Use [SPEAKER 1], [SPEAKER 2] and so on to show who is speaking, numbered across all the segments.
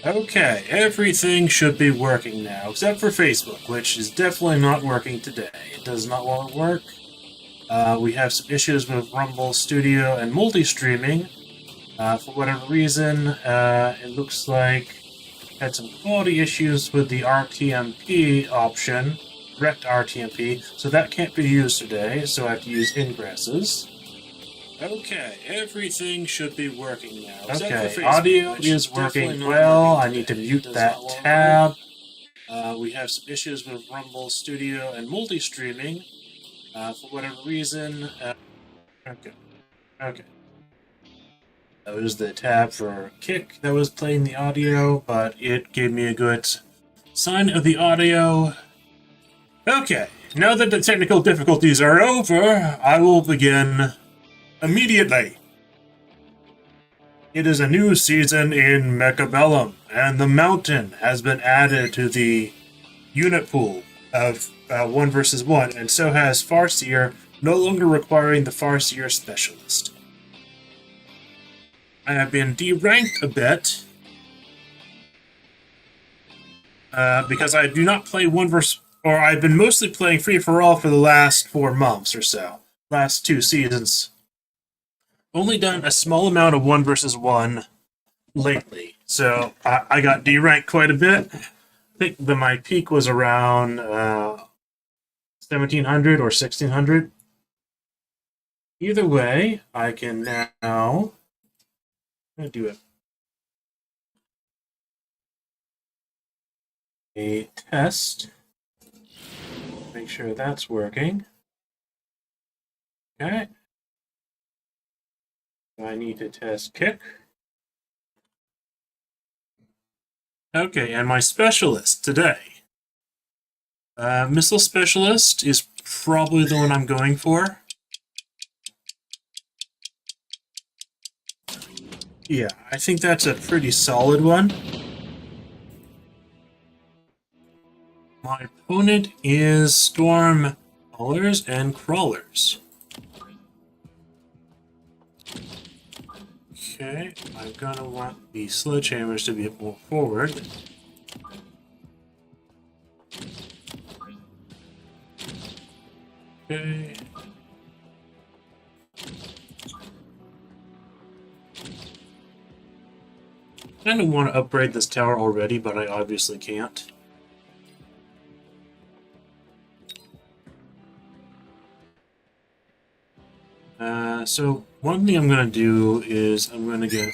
[SPEAKER 1] Okay, everything should be working now, except for Facebook, which is definitely not working today. It does not want to work. We have some issues with Rumble Studio and multi-streaming. For whatever reason, it looks like had some quality issues with the RTMP option, direct RTMP, so that can't be used today, so I have to use ingresses. Okay, everything should be working now. Okay, audio is working well. I need to mute that tab. We have some issues with Rumble Studio and multi-streaming. For whatever reason. Okay. That was the tab for Kick that was playing the audio, but it gave me a good sign of the audio. Okay, now that the technical difficulties are over, I will begin immediately. It is a new season in Mechabellum, and the mountain has been added to the unit pool of 1 versus 1, and so has Farseer, no longer requiring the Farseer specialist. I have been deranked a bit because I do not play 1 versus, or I've been mostly playing free-for-all for the last 4 months or so, last 2 seasons. Only done a small amount of 1 versus 1 lately, so I got deranked quite a bit. I think my peak was around 1700 or 1600. Either way, I can now do a test. Make sure that's working. Okay. I need to test Kick. Okay, and my specialist today. Missile Specialist is probably the one I'm going for. Yeah, I think that's a pretty solid one. My opponent is Storm Crawlers and Crawlers. Okay, I'm gonna want the sledgehammers to be a bit more forward. Okay. I kind of want to upgrade this tower already, but I obviously can't. So one thing I'm going to do is I'm going to get a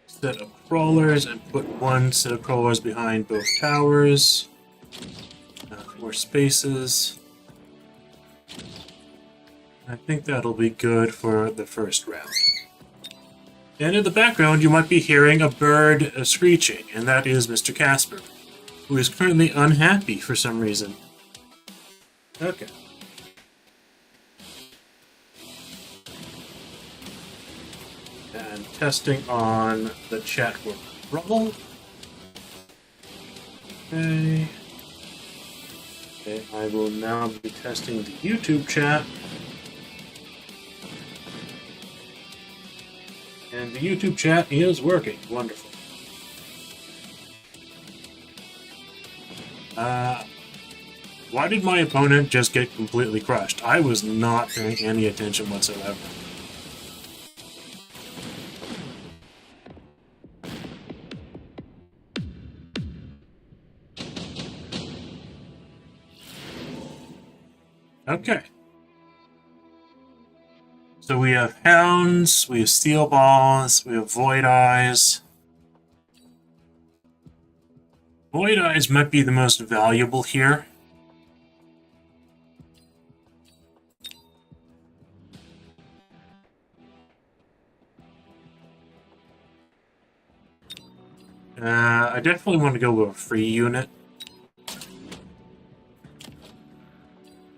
[SPEAKER 1] set of crawlers and put one set of crawlers behind both towers. 4 spaces. I think that'll be good for the first round. And in the background, you might be hearing a bird screeching, and that is Mr. Casper, who is currently unhappy for some reason. Okay. And testing on the chat with Rumble. Okay. Okay, I will now be testing the YouTube chat. And the YouTube chat is working. Wonderful. Why did my opponent just get completely crushed? I was not paying any attention whatsoever. Okay. So we have Hounds, we have Steel Balls, we have Void Eyes. Void Eyes might be the most valuable here. I definitely want to go with a free unit.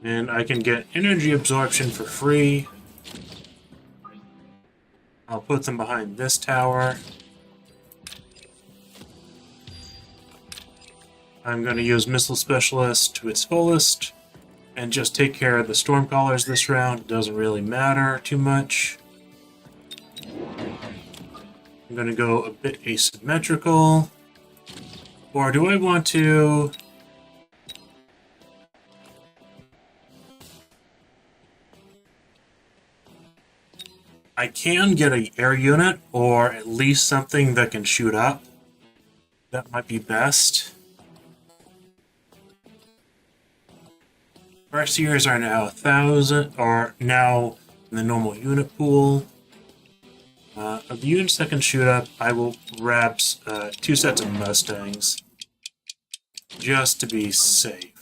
[SPEAKER 1] And I can get energy absorption for free. I'll put them behind this tower. I'm going to use Missile Specialist to its fullest and just take care of the Stormcallers this round. It doesn't really matter too much. I'm going to go a bit asymmetrical. Or do I want to... I can get an air unit, or at least something that can shoot up. That might be best. Farseers are now 1,000, or now in the normal unit pool. Of the units that can shoot up, I will grab 2 sets of Mustangs, just to be safe.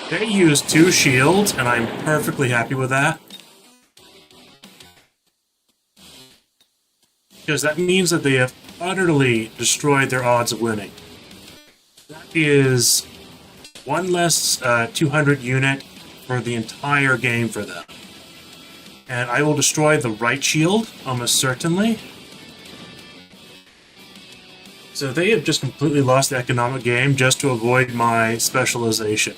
[SPEAKER 1] They use 2 shields, and I'm perfectly happy with that. Because that means that they have utterly destroyed their odds of winning. That is 1 less 200 unit for the entire game for them. And I will destroy the right shield, almost certainly. So they have just completely lost the economic game just to avoid my specialization.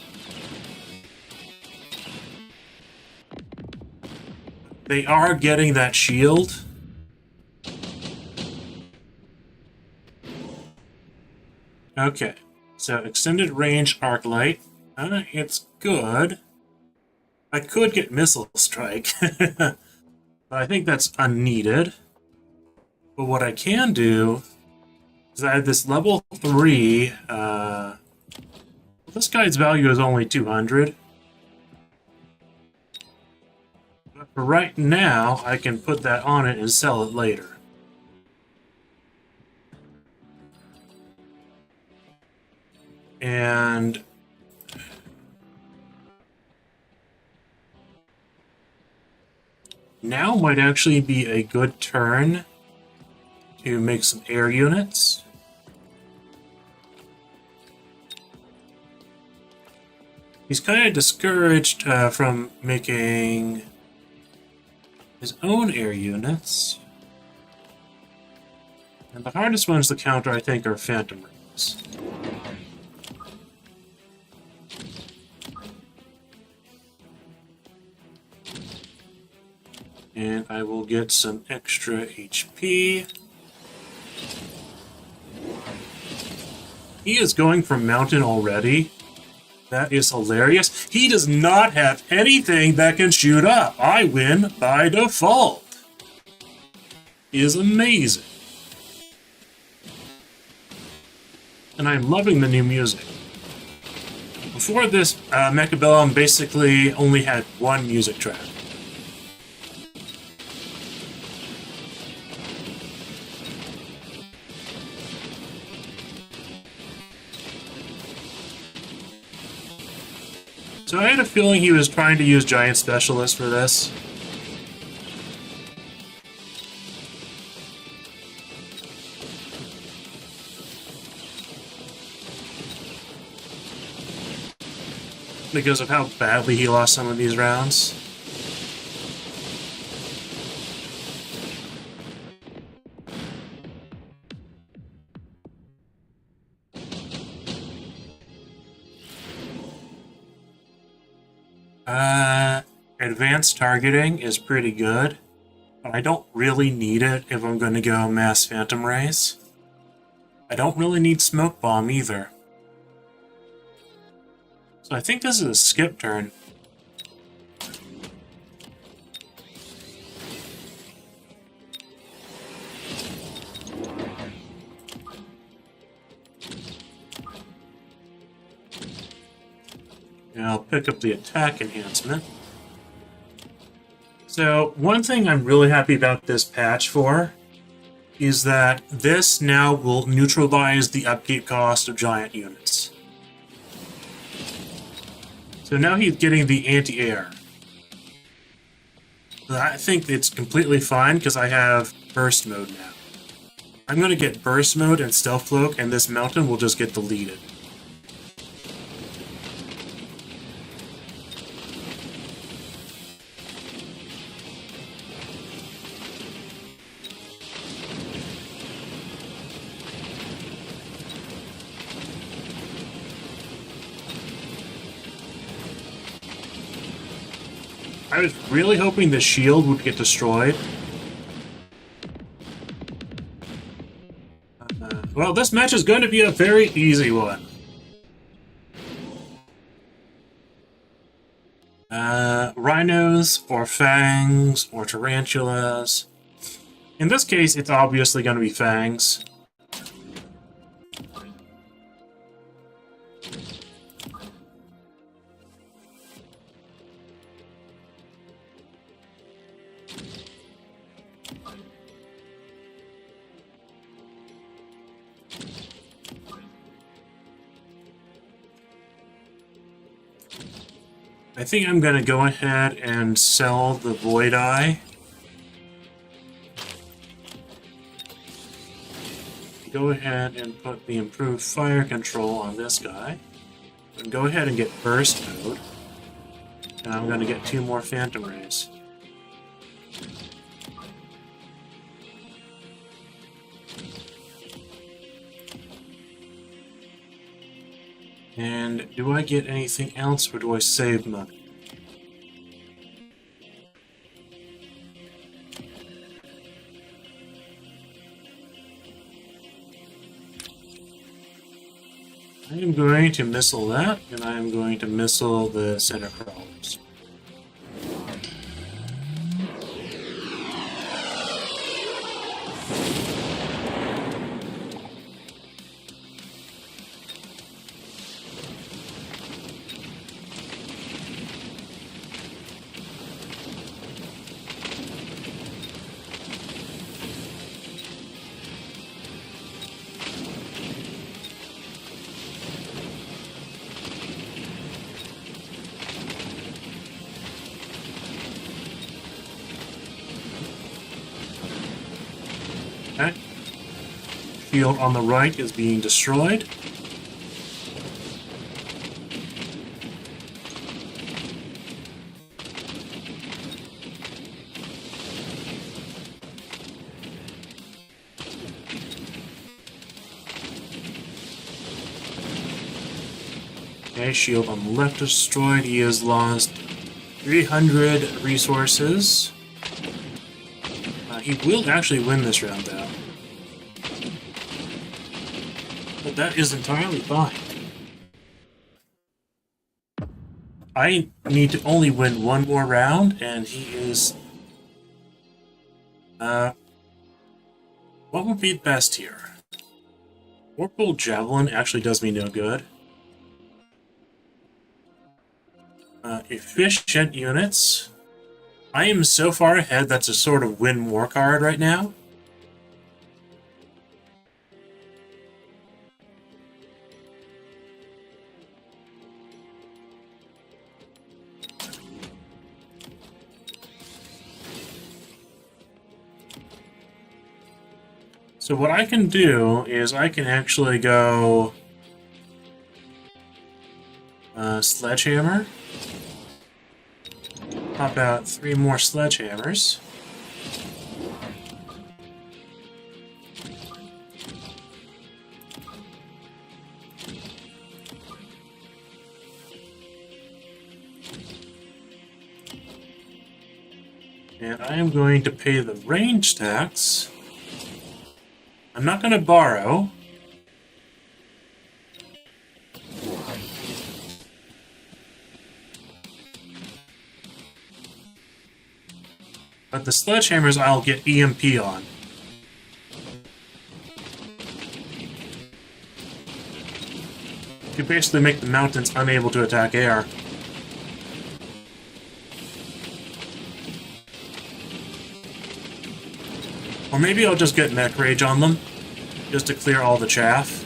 [SPEAKER 1] They are getting that shield. Okay, so extended range arc light. It's good. I could get missile strike, but I think that's unneeded. But what I can do is I have this level 3. This guy's value is only 200. But for right now, I can put that on it and sell it later. And now might actually be a good turn to make some air units. He's kind of discouraged from making his own air units. And the hardest ones to counter, I think, are Phantom Rays. And I will get some extra HP. He is going for mountain already. That is hilarious. He does not have anything that can shoot up. I win by default. He is amazing. And I'm loving the new music. Before this, Mechabellum basically only had 1 music track. So I had a feeling he was trying to use Giant Specialist for this. Because of how badly he lost some of these rounds. Advanced targeting is pretty good, but I don't really need it if I'm going to go mass Phantom Rays. I don't really need Smoke Bomb either. So I think this is a skip turn. And I'll pick up the attack enhancement. So, one thing I'm really happy about this patch for is that this now will neutralize the upkeep cost of giant units. So now he's getting the anti-air. I think it's completely fine because I have burst mode now. I'm going to get burst mode and stealth cloak, and this mountain will just get deleted. I was really hoping the shield would get destroyed. Well, this match is going to be a very easy one. Rhinos, or fangs, or tarantulas. In this case, it's obviously going to be fangs. I think I'm going to go ahead and sell the Void Eye. Go ahead and put the improved fire control on this guy. And go ahead and get burst mode. And I'm going to get 2 more Phantom Rays. And do I get anything else, or do I save money? I am going to missile that, and I am going to missile the center crawlers. Okay. Field on the right is being destroyed. Okay, shield on the left destroyed. He has lost 300 resources. He will actually win this round, though. But that is entirely fine. I need to only win 1 more round, and he is... what would be best here? Orbital Javelin actually does me no good. Efficient units. I am so far ahead that's a sort of win more card right now. So what I can do is I can actually go Sledgehammer. Pop out 3 more Sledgehammers. And I am going to pay the range tax. I'm not going to borrow. But the sledgehammers I'll get EMP on. You basically make the mountains unable to attack air. Or maybe I'll just get Mech Rage on them, just to clear all the chaff.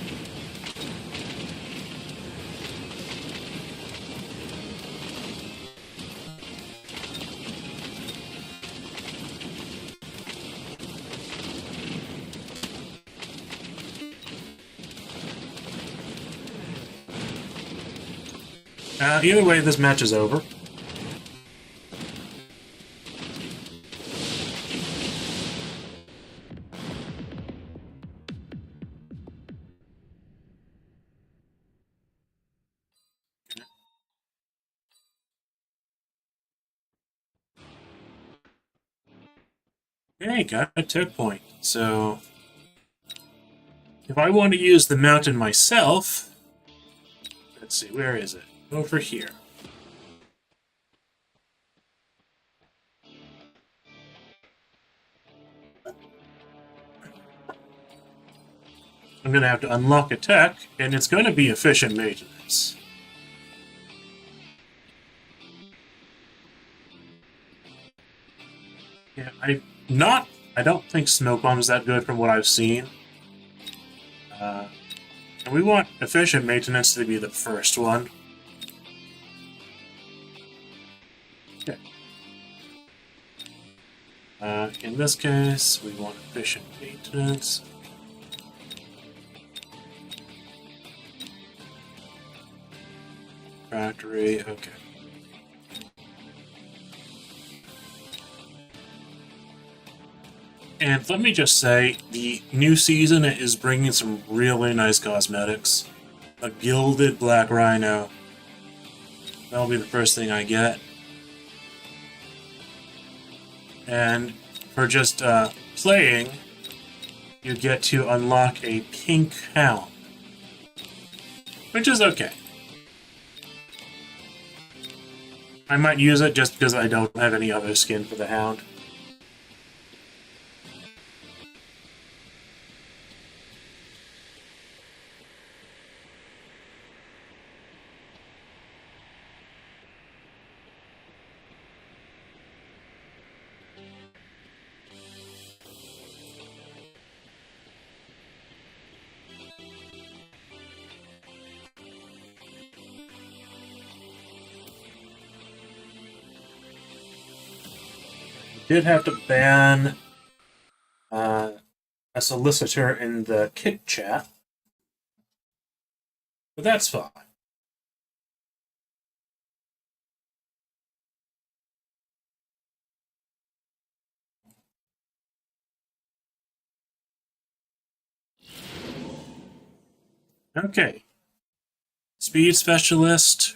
[SPEAKER 1] Either way, this match is over. Hey, got a tech point. So, if I want to use the mountain myself, let's see, where is it? Over here. I'm going to have to unlock a tech, and it's going to be efficient maintenance. Yeah, I don't think smoke bomb's that good from what I've seen. And we want efficient maintenance to be the first one. Okay. In this case, we want efficient maintenance. Factory, okay. And let me just say, the new season is bringing some really nice cosmetics. A gilded black rhino. That'll be the first thing I get. And for just playing, you get to unlock a pink hound. Which is okay. I might use it just because I don't have any other skin for the hound. Did have to ban a solicitor in the kick chat, but that's fine. Okay. Speed specialist,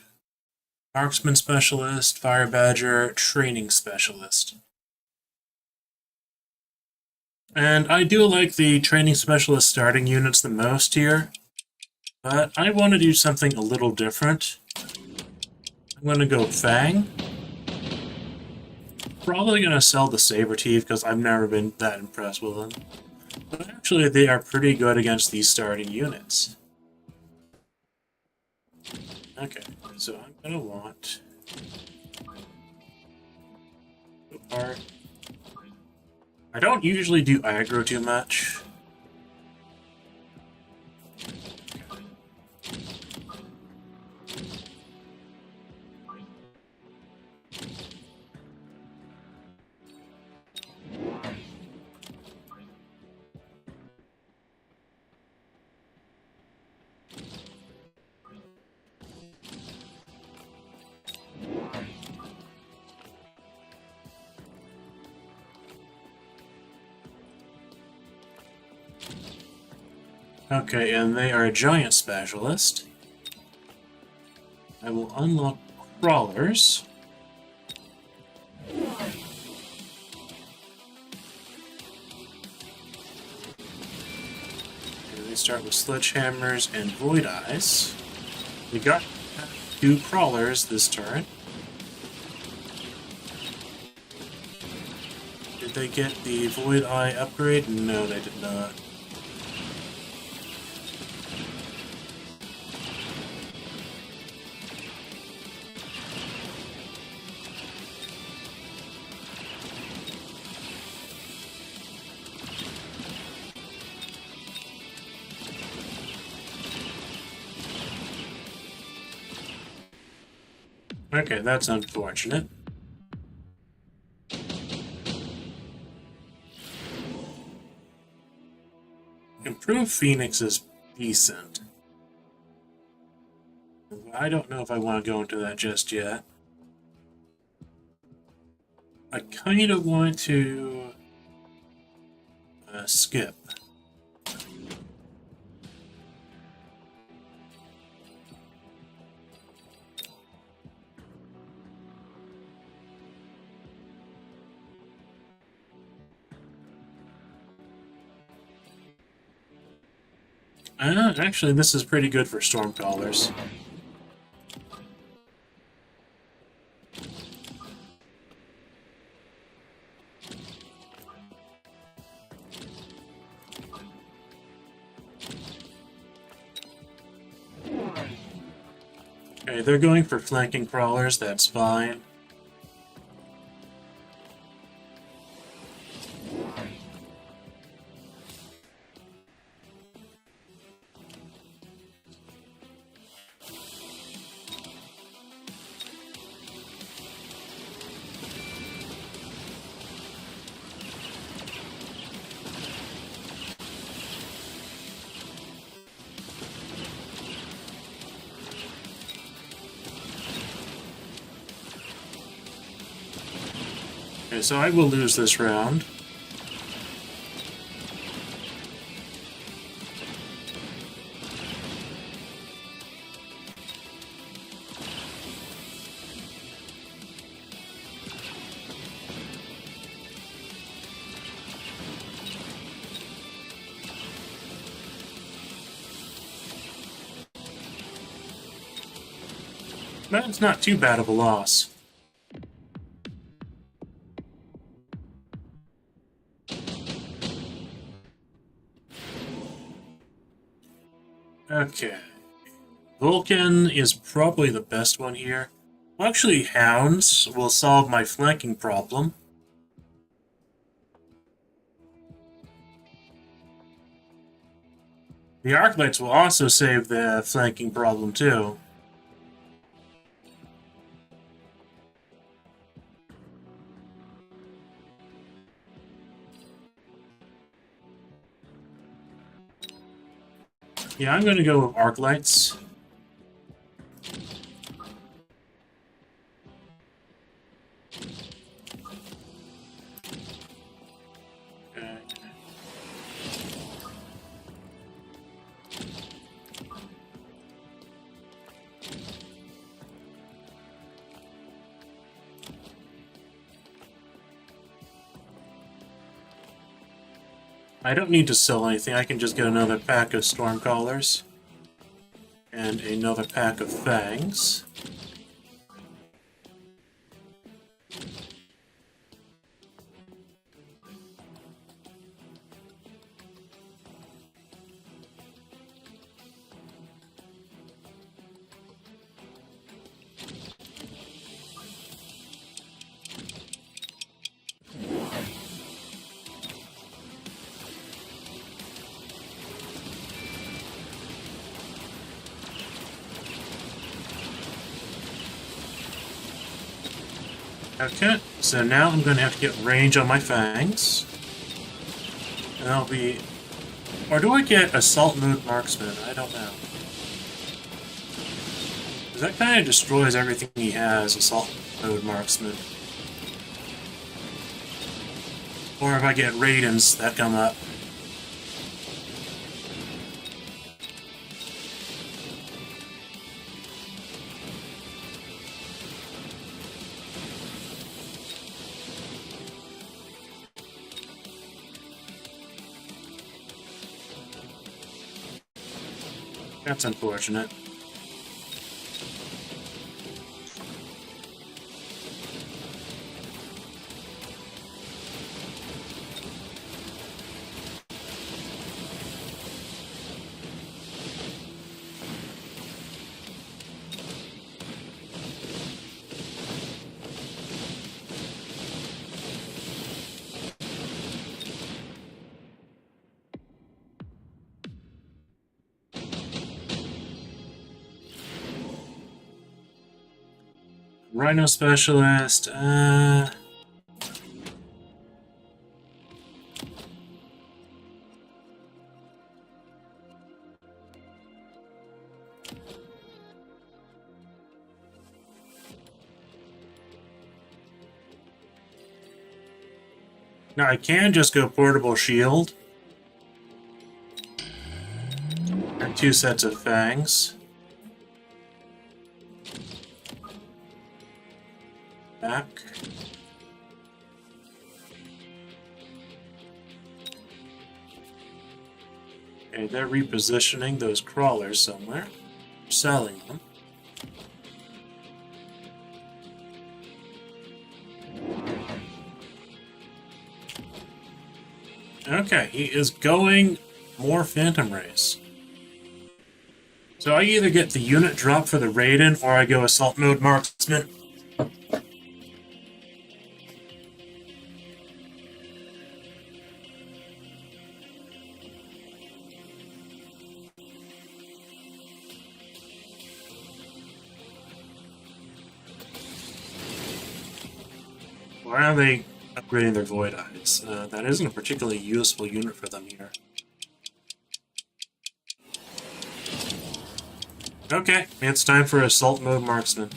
[SPEAKER 1] marksman specialist, fire badger, training specialist. And I do like the training specialist starting units the most here, but I want to do something a little different. I'm going to go Fang. Probably going to sell the Saber Teeth because I've never been that impressed with them. But actually, they are pretty good against these starting units. Okay, so I'm going to want... Apart. I don't usually do aggro too much. Okay, and they are a giant specialist. I will unlock crawlers. And they start with sledgehammers and void eyes. We got 2 crawlers this turn. Did they get the void eye upgrade? No, they did not. Okay, that's unfortunate. Improved Phoenix is decent. I don't know if I want to go into that just yet. I kind of want to skip. Actually, this is pretty good for Stormcallers. Okay, they're going for flanking crawlers, that's fine. Okay, so I will lose this round. That's not too bad of a loss. Okay. Vulcan is probably the best one here. Well, actually, Hounds will solve my flanking problem. The Arclights will also save the flanking problem, too. Yeah, I'm going to go with Arclights. Okay. I don't need to sell anything, I can just get another pack of Stormcallers. And another pack of Fangs. Okay, so now I'm going to have to get range on my Fangs. And that'll be... Or do I get Assault Mode Marksman? I don't know. Because that kind of destroys everything he has, Assault Mode Marksman. Or if I get Raidens that come up. That's unfortunate. Rhino Specialist, Now I can just go Portable Shield. And 2 sets of Fangs. Back. Okay, they're repositioning those crawlers somewhere. Selling them. Okay, he is going more Phantom Rays. So I either get the unit drop for the Raiden, or I go Assault Mode Marksman. Why are they upgrading their Void Eyes? That isn't a particularly useful unit for them here. Okay, it's time for Assault Mode Marksman.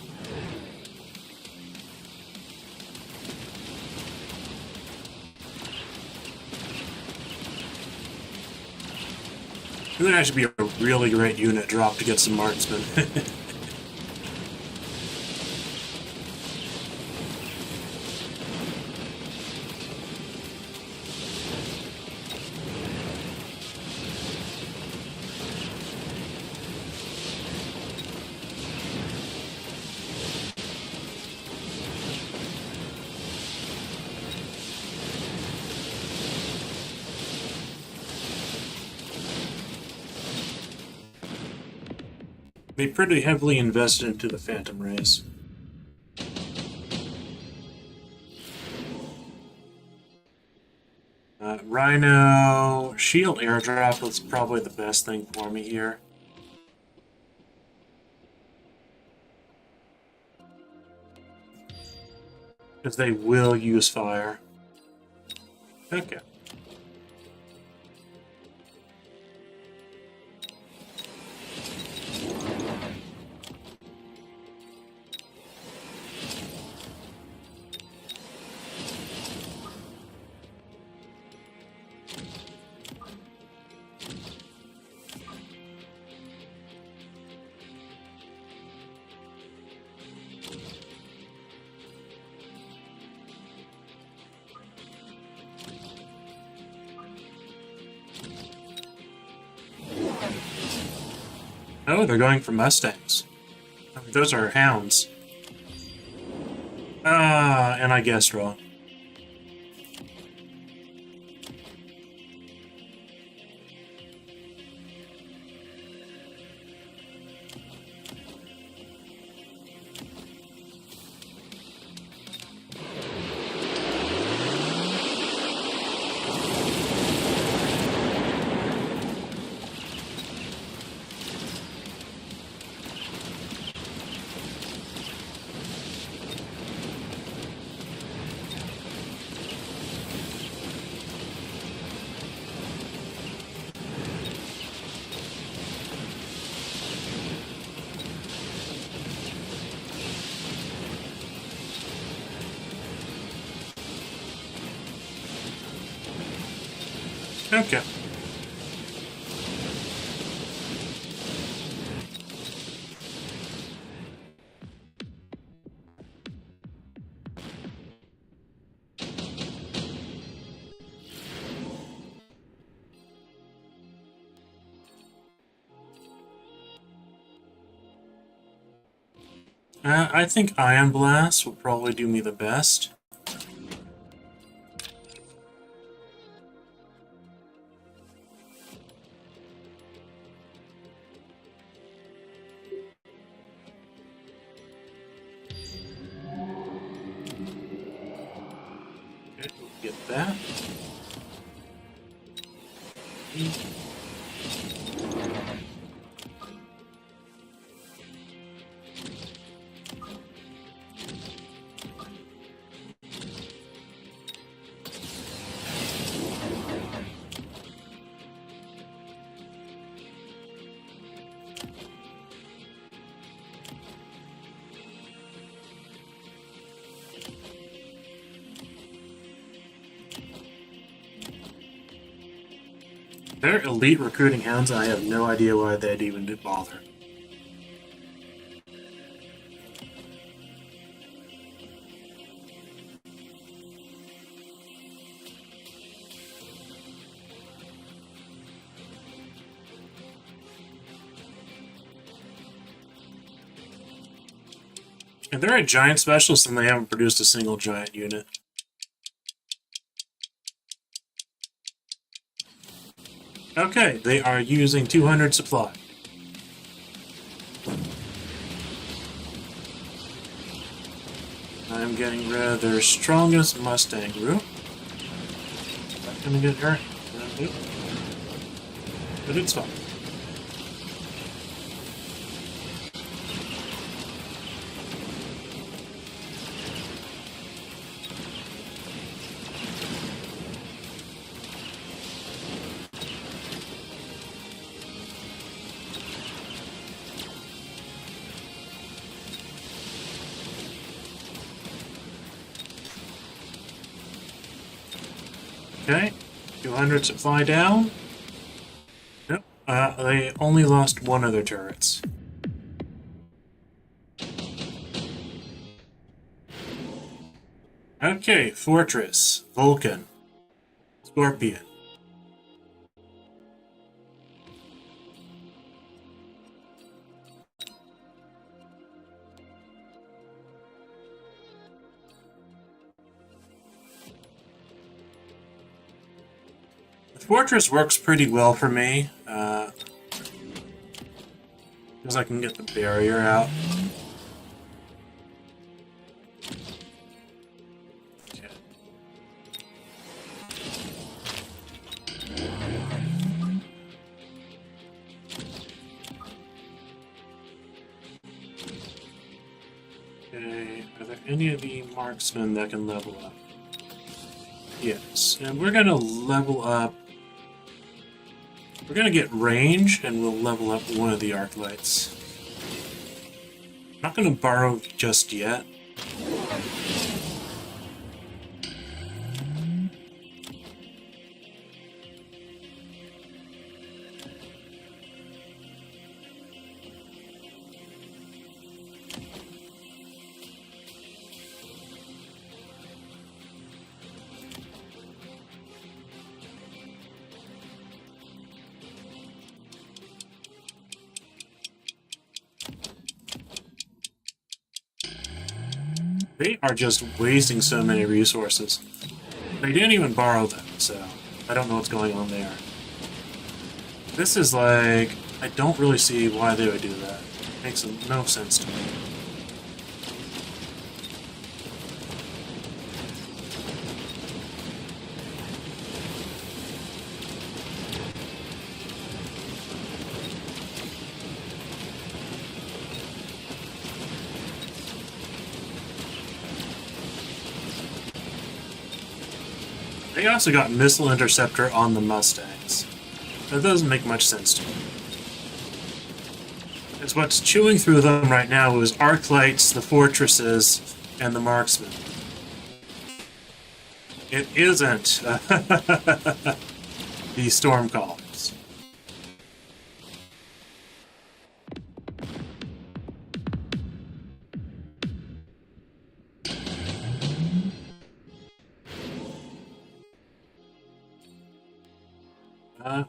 [SPEAKER 1] It would actually be a really great unit drop to get some Marksman. They pretty heavily invested into the Phantom Rays. Rhino Shield Airdrop was probably the best thing for me here. Because they will use fire. Okay. Oh, they're going for Mustangs. Those are hounds. Ah, and I guessed wrong. Okay. I think Ion Blast will probably do me the best. Okay, we'll get that. They're elite recruiting hounds, and I have no idea why they'd even bother. And they're a giant specialist, and they haven't produced a single giant unit. Okay, they are using 200 supply. I'm getting rid of their strongest Mustang group. Is that gonna get hurt? But it's fine. Okay, 200 supply down. Nope, they only lost one of their turrets. Okay, Fortress, Vulcan, Scorpion. Fortress works pretty well for me, because I can get the barrier out. Okay. Okay, are there any of the marksmen that can level up? Yes, and we're going to level up. We're going to get range, and we'll level up one of the arc lights. Not going to borrow just yet. They are just wasting so many resources. They didn't even borrow them, so I don't know what's going on there. This is like... I don't really see why they would do that. It makes no sense to me. They also got Missile Interceptor on the Mustangs. That doesn't make much sense to me. It's what's chewing through them right now is Arc Lights, the Fortresses, and the Marksmen. It isn't the Storm Columns.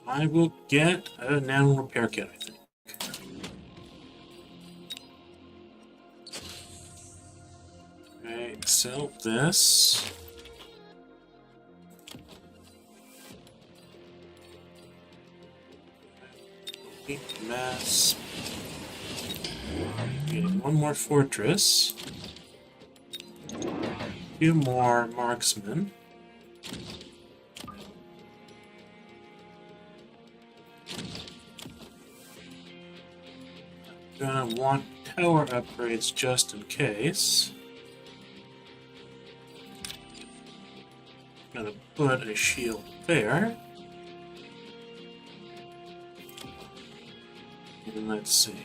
[SPEAKER 1] I will get a nano repair kit, I think. Okay, sell this. Mass. Getting one more fortress. A few more marksmen. Gonna want tower upgrades just in case. Gonna put a shield there. And let's see.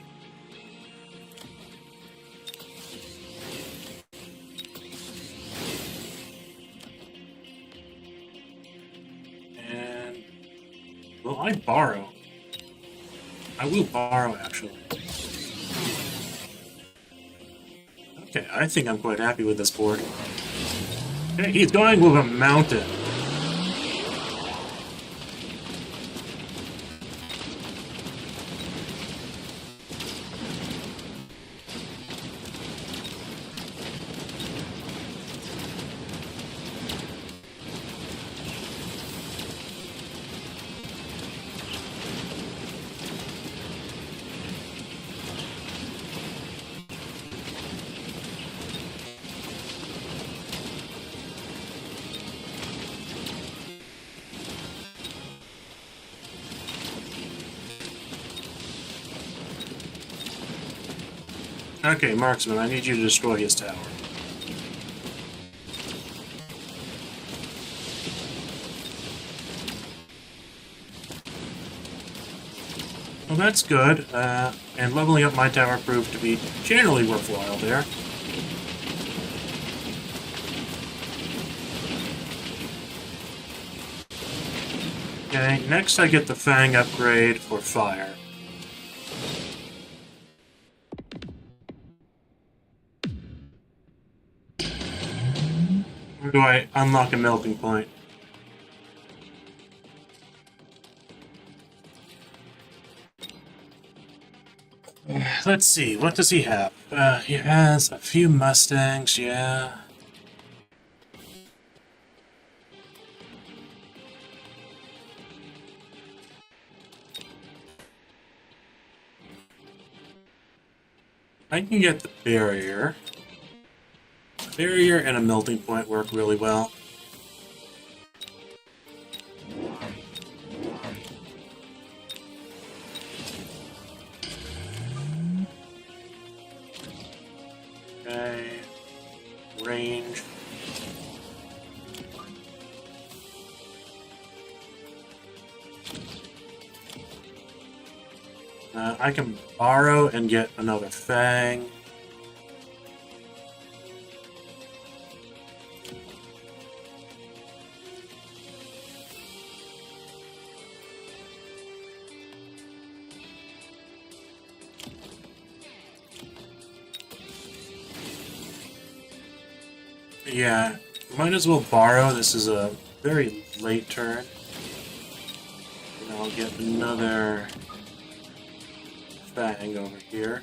[SPEAKER 1] And will I borrow? I will borrow, actually. Okay, I think I'm quite happy with this board. Okay, he's going with a mountain. Okay, Marksman, I need you to destroy his tower. Well, that's good, and leveling up my tower proved to be generally worthwhile there. Okay, next I get the Fang upgrade for fire. Or do I unlock a melting point? Let's see, what does he have? He has a few Mustangs, yeah. I can get the barrier. Barrier and a melting point work really well. Okay. Range. I can borrow and get another Fang. Yeah, might as well borrow. This is a very late turn. And I'll get another Fang over here.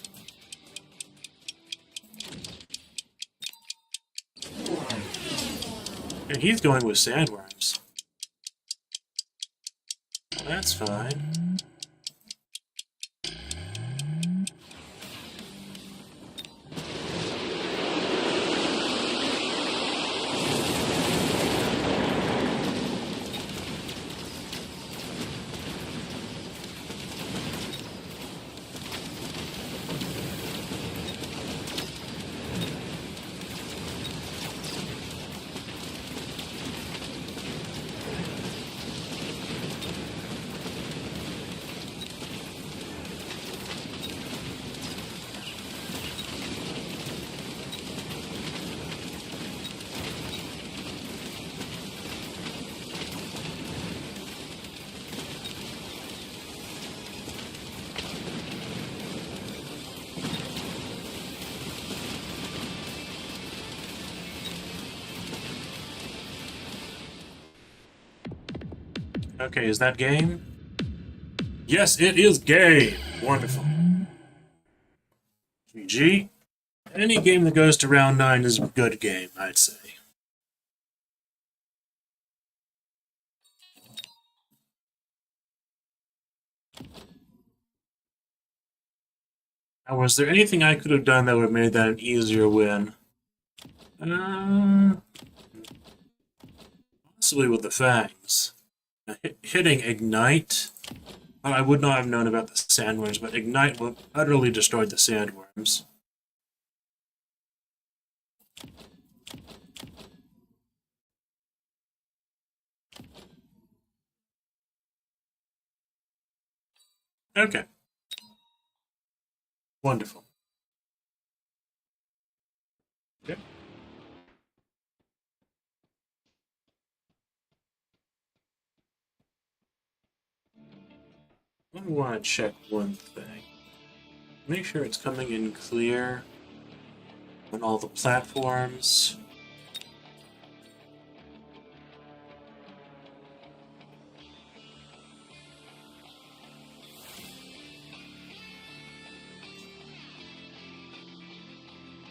[SPEAKER 1] And he's going with sandworms. That's fine. Okay, is that game? Yes, it is game! Wonderful. GG. Any game that goes to round 9 is a good game, I'd say. Now, was there anything I could have done that would have made that an easier win? Possibly with the Fangs. Hitting Ignite, I would not have known about the sandworms, but Ignite would utterly destroy the sandworms. Okay. Wonderful. Yep. I want to check one thing. Make sure it's coming in clear on all the platforms.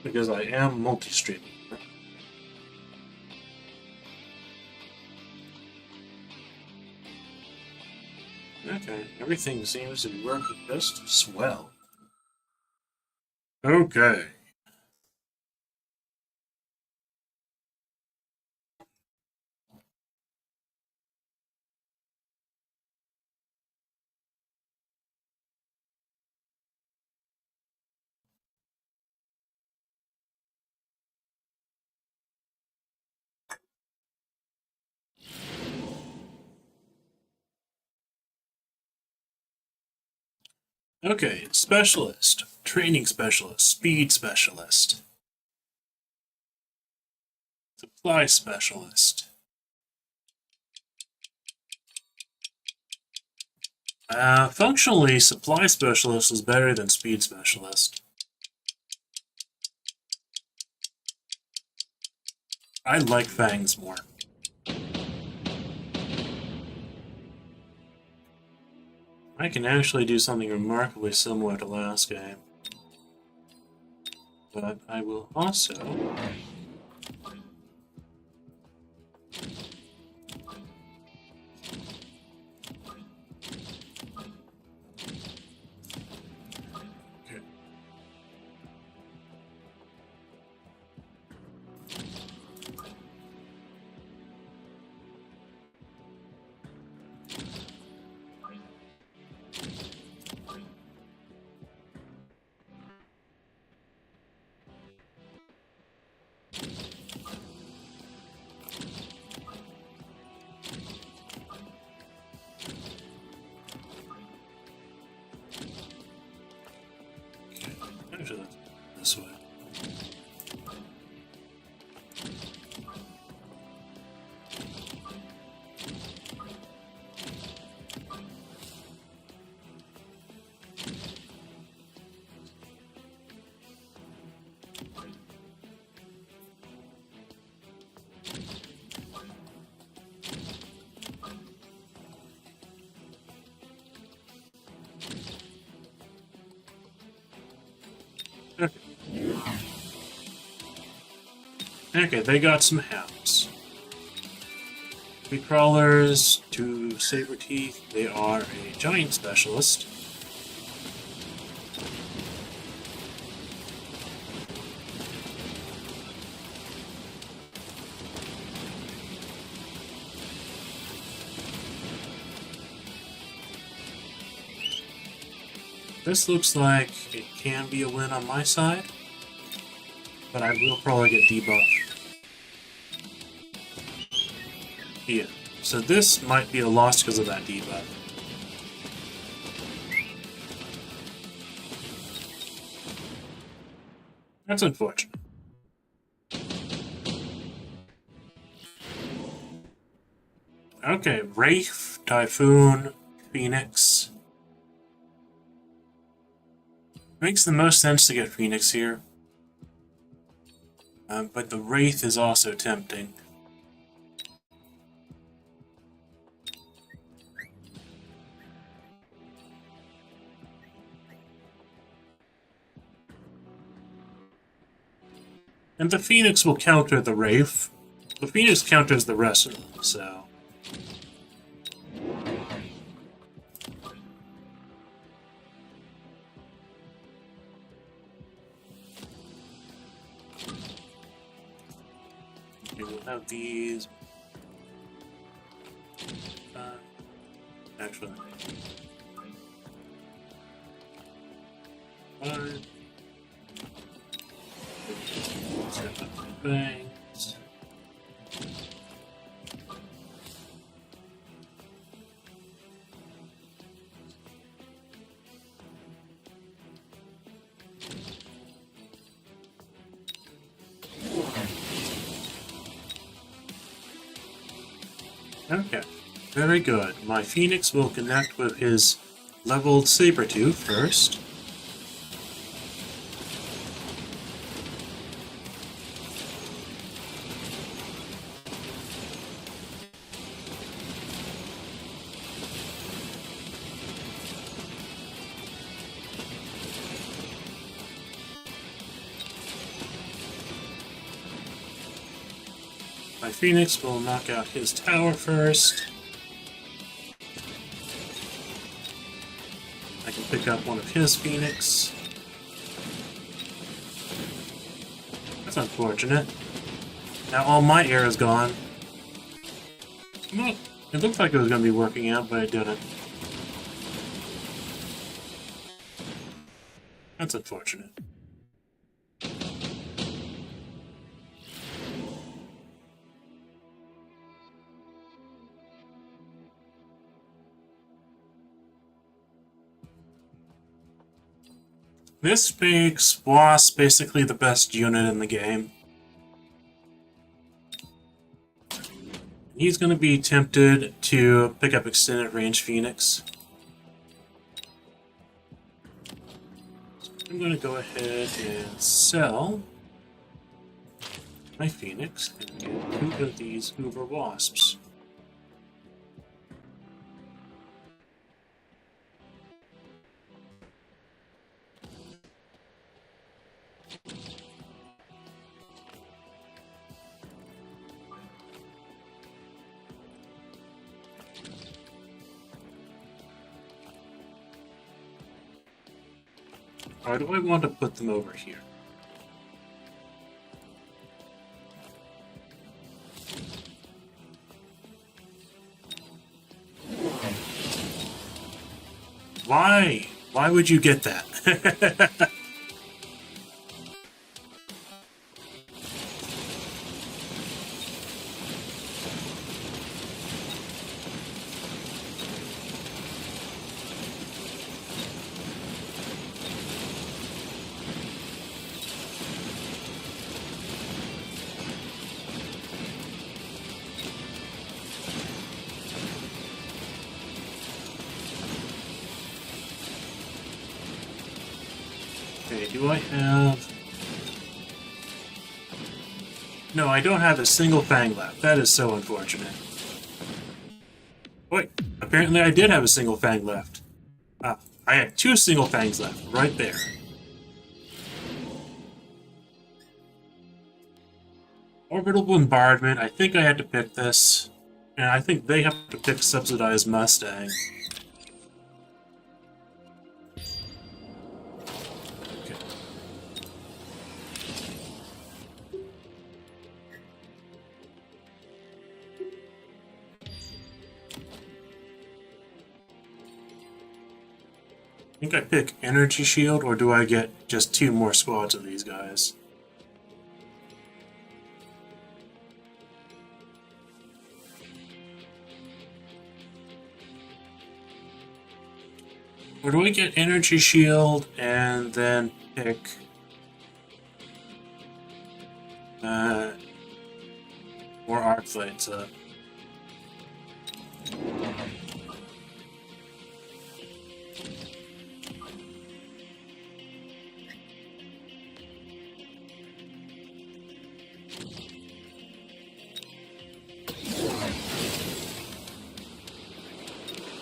[SPEAKER 1] Because I am multi-streaming. Okay, everything seems to be working just swell. Okay. Okay, specialist, training specialist, speed specialist, supply specialist. Functionally, supply specialist is better than speed specialist. I like fangs more. I can actually do something remarkably similar to last game. But I will also... Actually, this way. Okay, they got some hounds. 3 crawlers, 2 saber teeth. They are a giant specialist. This looks like it can be a win on my side, but I will probably get debuffed. Yeah, so this might be a loss because of that debuff. That's unfortunate. Okay, Wraith, Typhoon, Phoenix. Makes the most sense to get Phoenix here. But the Wraith is also tempting. And the Phoenix will counter the Wraith. The Phoenix counters the rest of them, so... Okay, we'll have these... Actually... 5... Set up my bangs. Okay, very good. My Phoenix will connect with his leveled Sabertooth first. My Phoenix will knock out his tower first. I can pick up one of his Phoenix. That's unfortunate. Now all my air is gone. Well, it looked like it was going to be working out, but it didn't. That's unfortunate. This makes Wasp basically the best unit in the game. He's going to be tempted to pick up Extended Range Phoenix. So I'm going to go ahead and sell my Phoenix and get 2 of these Uber Wasps. Why do I want to put them over here? Why? Why would you get that? Okay, do I have... No, I don't have a single fang left. That is so unfortunate. Wait, apparently I did have a single fang left. Ah, I had 2 single fangs left, right there. Orbital Bombardment, I think I had to pick this. And I think they have to pick Subsidized Mustang. I think I pick Energy Shield, or do I get just 2 more squads of these guys? Or do I get Energy Shield and then pick... more Arc Flights up?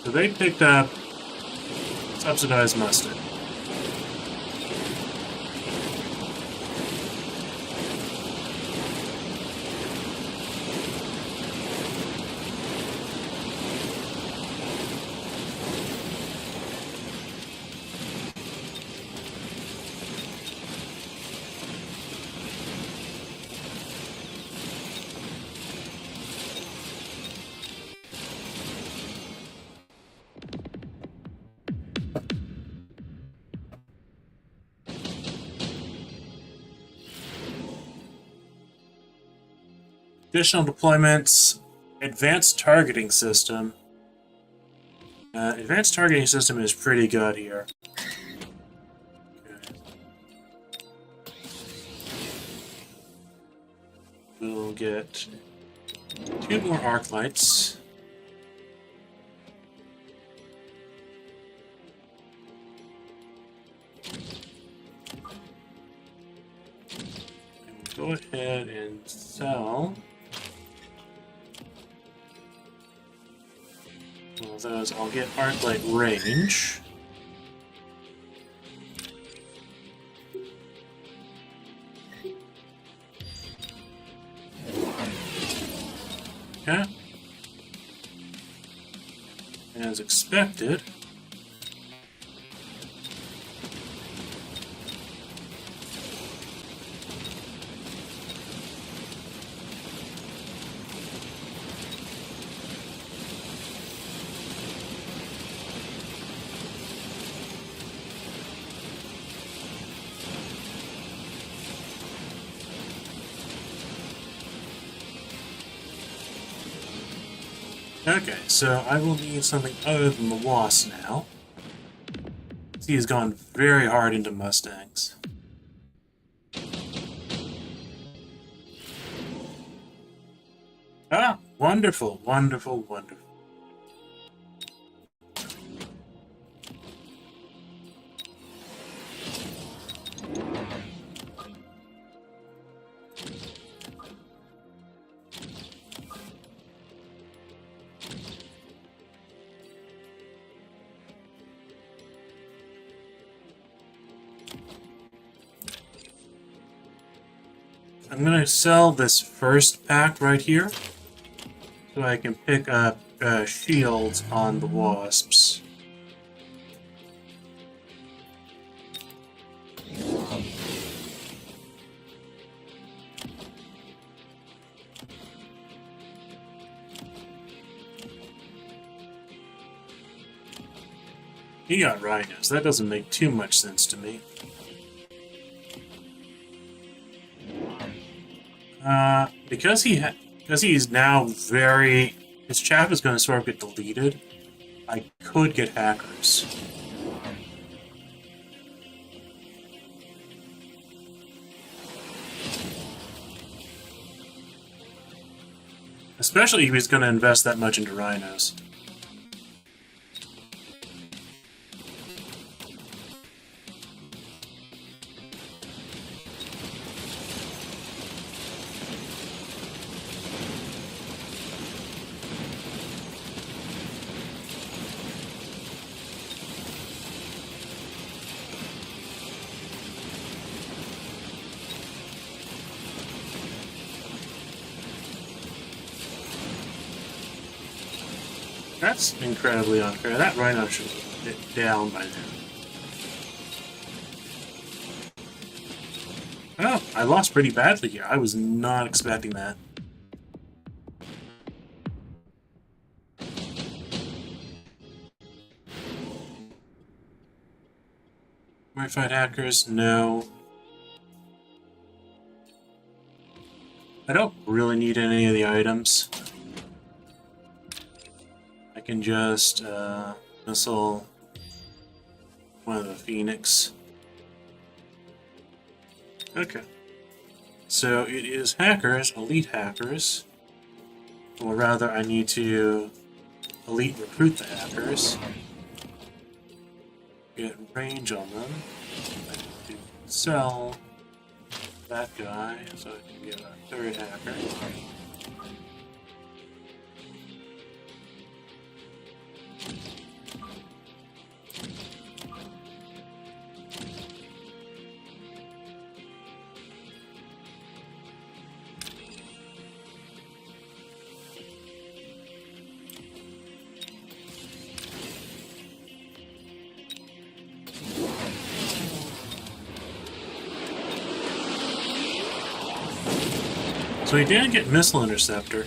[SPEAKER 1] So they picked up Subsidized Mustard. Additional deployments, advanced targeting system. Advanced targeting system is pretty good here. Okay. We'll get 2 more arc lights. And we'll go ahead and sell. Well, those I'll get arc light range. Okay. As expected. Okay, so I will need something other than the wasp now. He has gone very hard into Mustangs. Ah, wonderful, wonderful, wonderful. I'm going to sell this first pack right here so I can pick up shields on the wasps. He got rhinos. That doesn't make too much sense to me. Because he's now his chat is going to sort of get deleted. I could get hackers. Especially if he's going to invest that much into rhinos. That's incredibly unfair. That rhino should be down by now. Oh, I lost pretty badly here. I was not expecting that. Might fight hackers? No. I don't really need any of the items. I can just missile one of the Phoenix. Okay. So it is hackers, elite hackers. Or rather, I need to elite recruit the hackers. Get range on them. I need to sell that guy so I can get a third hacker. So he didn't get Missile Interceptor.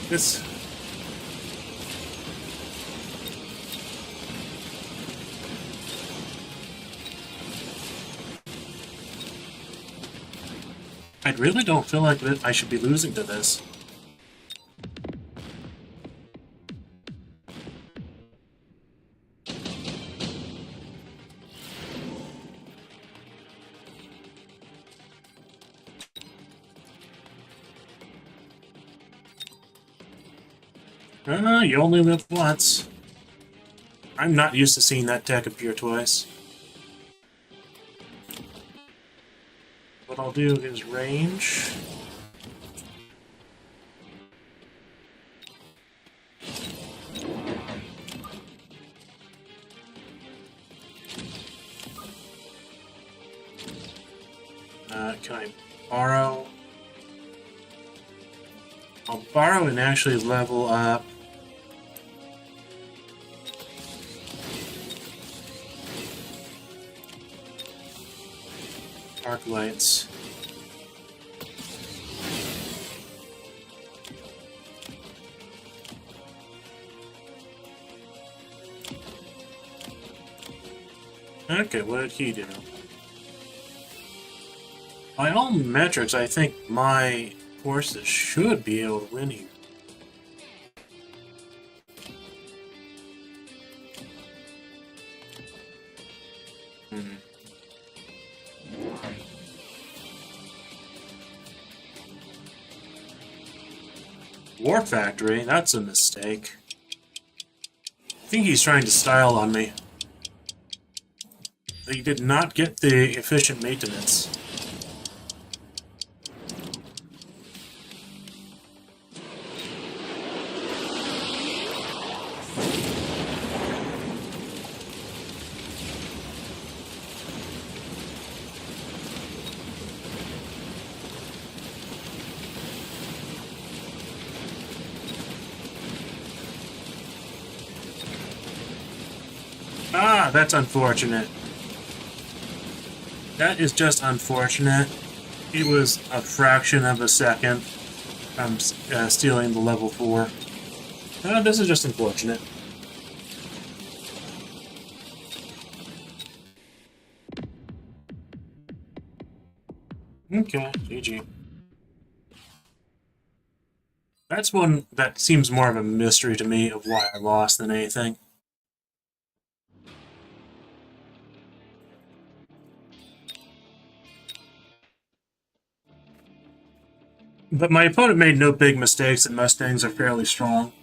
[SPEAKER 1] This... I really don't feel like that I should be losing to this. You only live once. I'm not used to seeing that tech appear twice. What I'll do is range. Can I borrow? I'll borrow and actually level up. Arc lights. Okay, what did he do? By all metrics, I think my forces should be able to win here. War Factory? That's a mistake. I think he's trying to style on me. He did not get the efficient maintenance. Ah, that's unfortunate. That is just unfortunate. It was a fraction of a second from stealing the level 4. This is just unfortunate. Okay, GG. That's one that seems more of a mystery to me of why I lost than anything. But my opponent made no big mistakes, and Mustangs are fairly strong.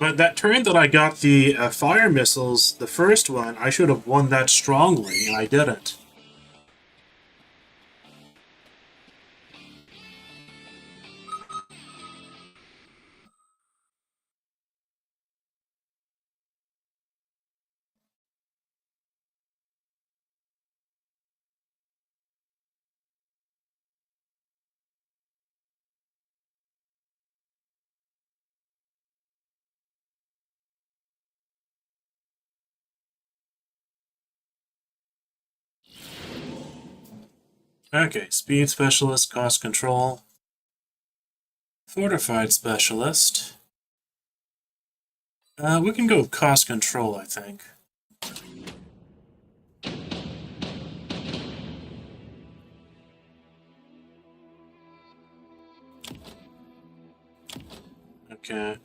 [SPEAKER 1] But that turn that I got the fire missiles, the first one, I should have won that strongly, and I didn't. Okay, speed specialist, cost control. Fortified specialist. We can go with cost control, I think. Okay.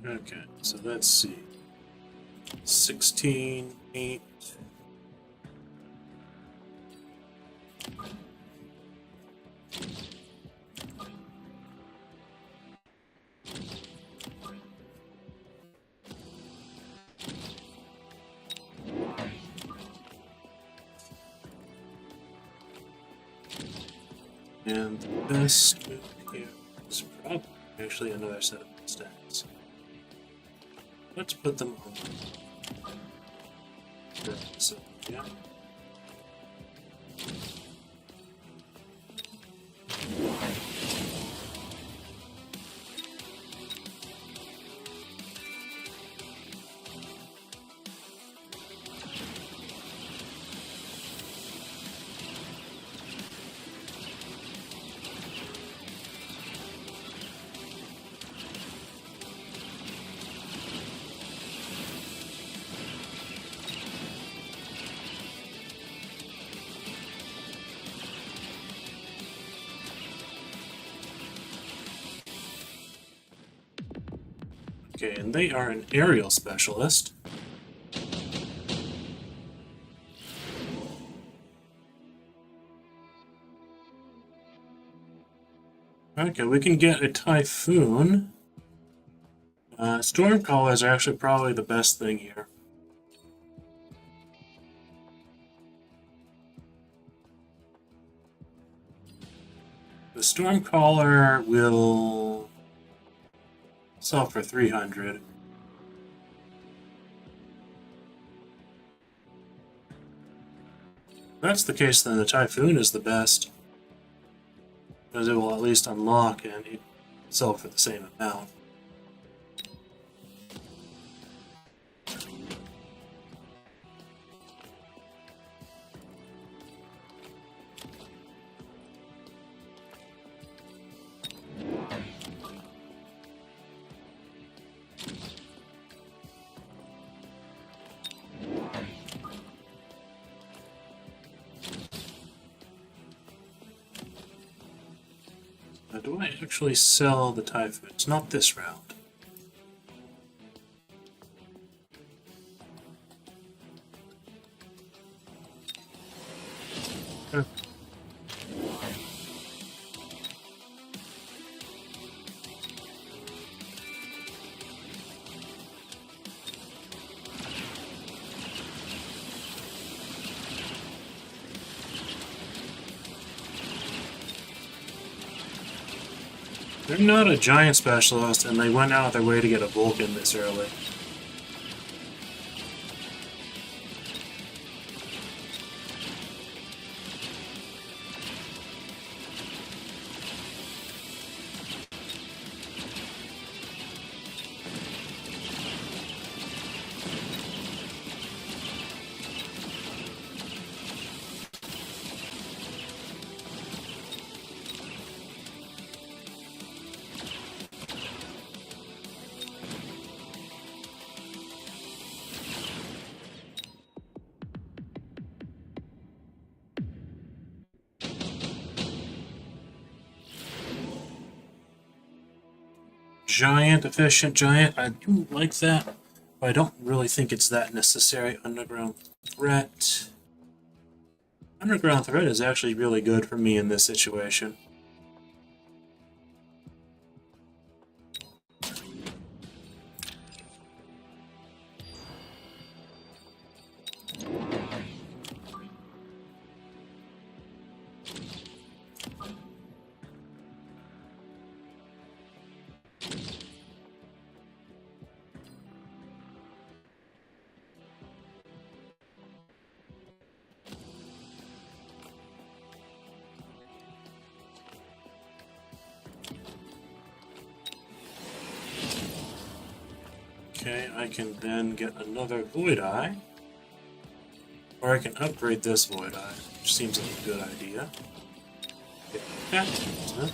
[SPEAKER 1] Okay, so let's see. 16, 8. And the best move here is probably actually another set of stats. Let's put them on. So, yeah. Okay, and they are an aerial specialist. Okay, we can get a Typhoon. Storm Collars are actually probably the best thing here. The Stormcaller will sell for 300. If that's the case, then the Typhoon is the best, because it will at least unlock and it sell for the same amount. Do I actually sell the typhoon? It's not this round. Okay. They're not a giant specialist, and they went out of their way to get a Vulcan this early. Giant, efficient giant. I do like that, but I don't really think it's that necessary. Underground threat. Underground threat is actually really good for me in this situation. Okay, I can then get another Void Eye. Or I can upgrade this Void Eye, which seems like a good idea. Get that.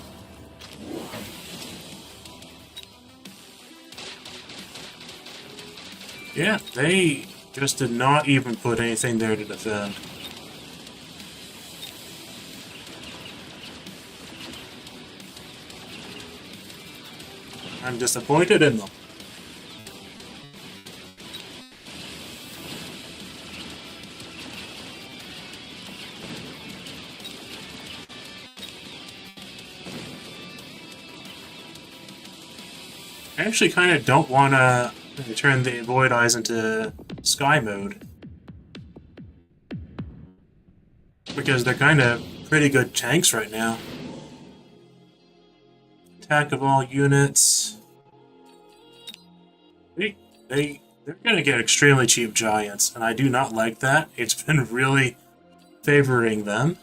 [SPEAKER 1] Yeah, they just did not even put anything there to defend. I'm disappointed in them. I actually kind of don't want to turn the Void Eyes into Sky mode. Because they're kind of pretty good tanks right now. Attack of all units. They're going to get extremely cheap giants, and I do not like that. It's been really favoring them.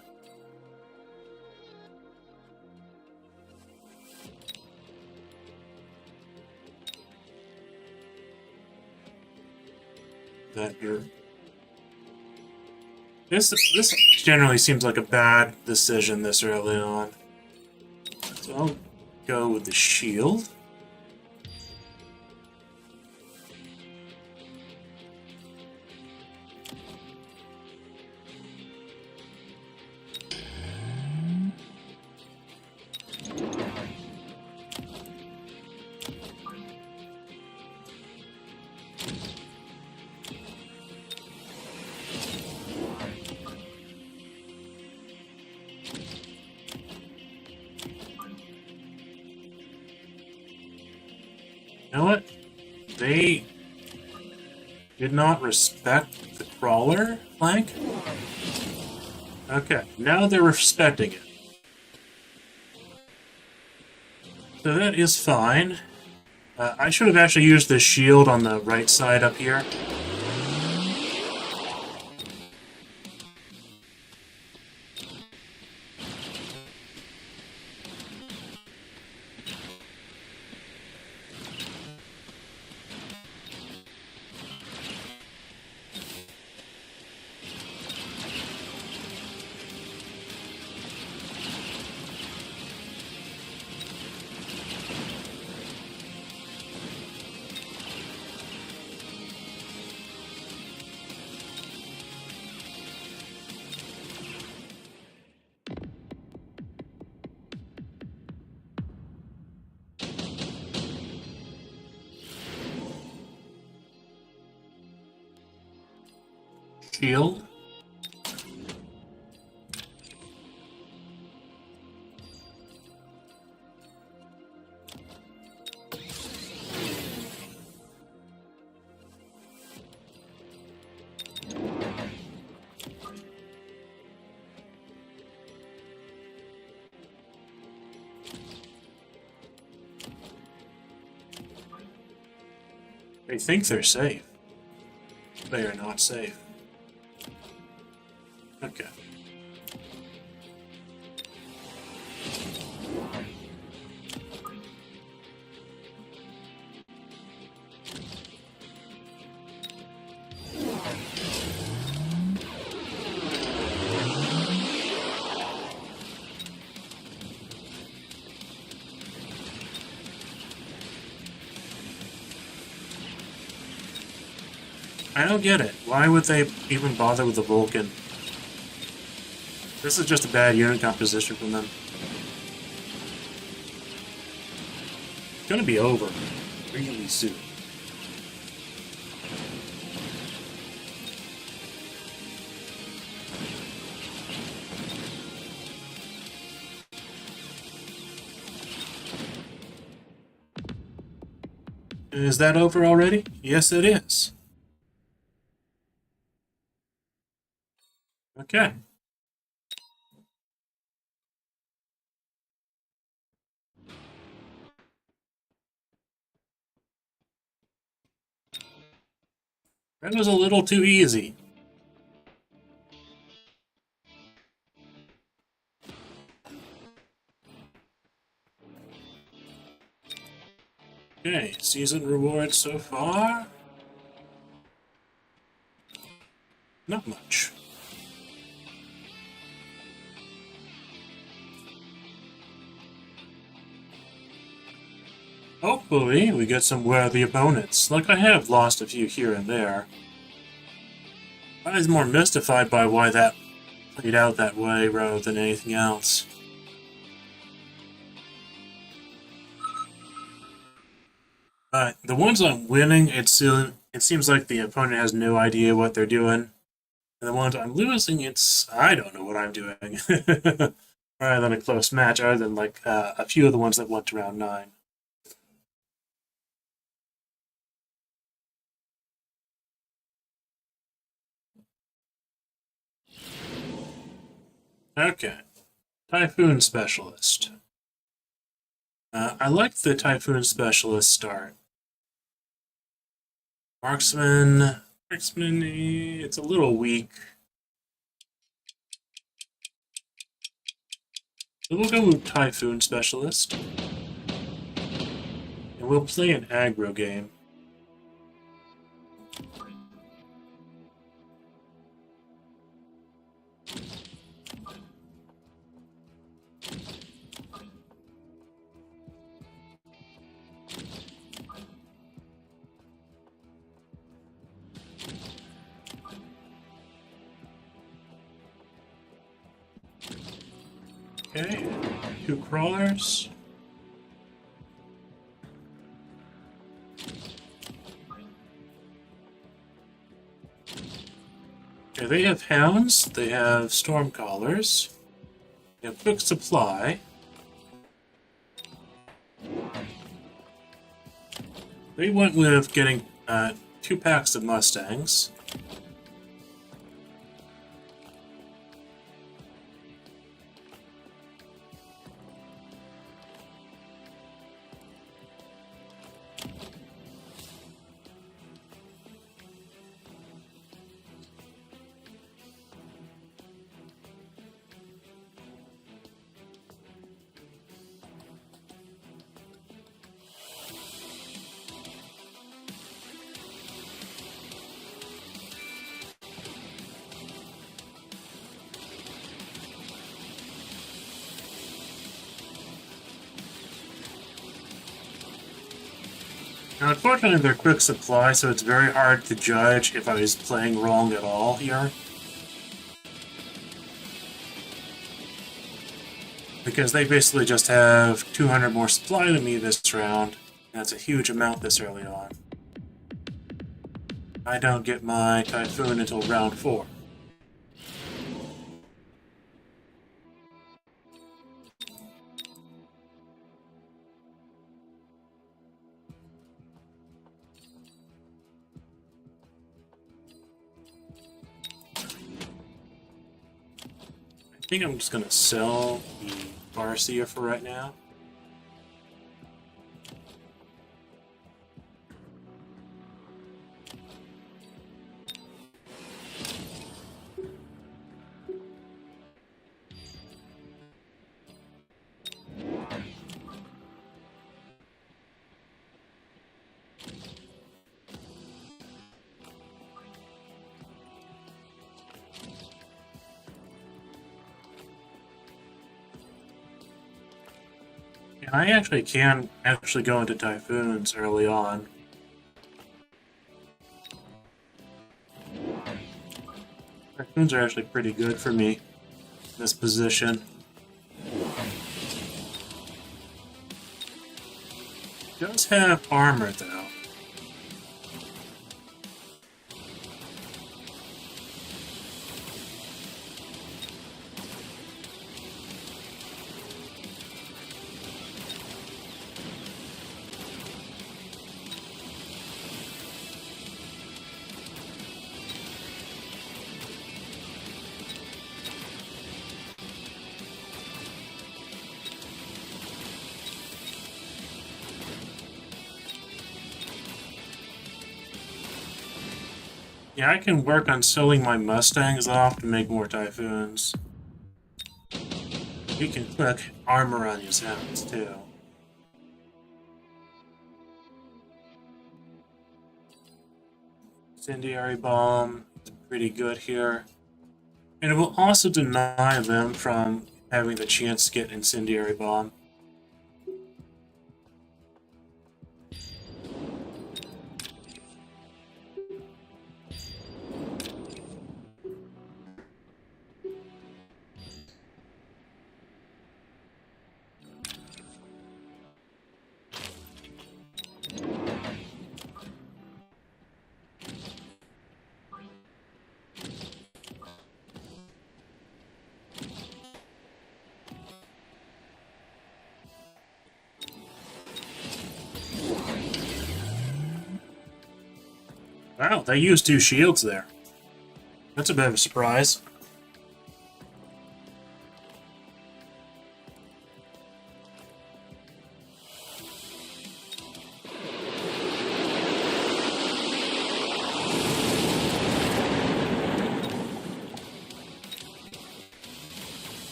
[SPEAKER 1] This generally seems like a bad decision this early on. So I'll go with the shield. You know what? They did not respect the crawler flank. Okay, now they're respecting it. So that is fine. I should have actually used the shield on the right side up here. shield. They think they're safe. They are not safe. Okay. I don't get it. Why would they even bother with the Vulcan? This is just a bad unit composition from them. It's gonna be over really soon. Is that over already? Yes, it is. Okay. That was a little too easy. Okay, season rewards so far? Not much. Hopefully, we get some worthy opponents. Like, I have lost a few here and there. I was more mystified by why that played out that way rather than anything else. But the ones I'm winning, it seems like the opponent has no idea what they're doing. And the ones I'm losing, I don't know what I'm doing. Rather than a close match, other than like a few of the ones that went to round 9. Okay. Typhoon Specialist. I like the Typhoon Specialist start. Marksman, it's a little weak. So we'll go with Typhoon Specialist. And we'll play an aggro game. Okay, 2 crawlers. Okay, they have hounds, they have stormcallers, they have quick supply. They went with getting 2 packs of Mustangs. Now, unfortunately, they're quick supply, so it's very hard to judge if I was playing wrong at all here. Because they basically just have 200 more supply than me this round. That's a huge amount this early on. I don't get my Typhoon until round 4. I think I'm just going to sell the Barcia for right now. I actually can go into Typhoons early on. Typhoons are actually pretty good for me in this position. Does have armor though. Yeah, I can work on selling my Mustangs off to make more Typhoons. You can click armor on your sounds too. Incendiary Bomb is pretty good here. And it will also deny them from having the chance to get Incendiary Bomb. Wow, they used 2 shields there. That's a bit of a surprise.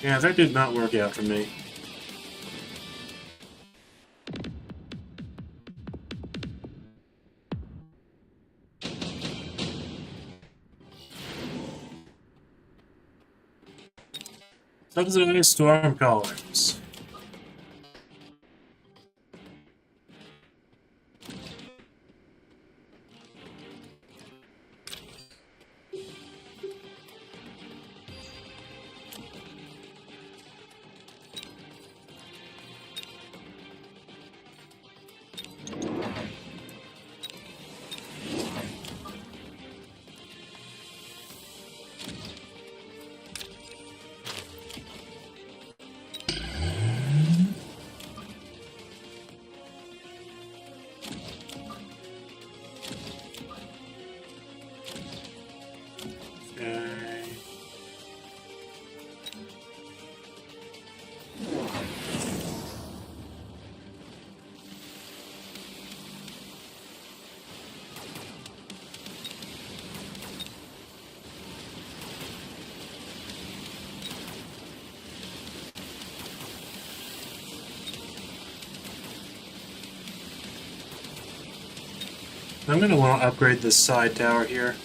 [SPEAKER 1] Yeah, that did not work out for me. Subsidized storm colors. I'm going to want to upgrade this side tower here.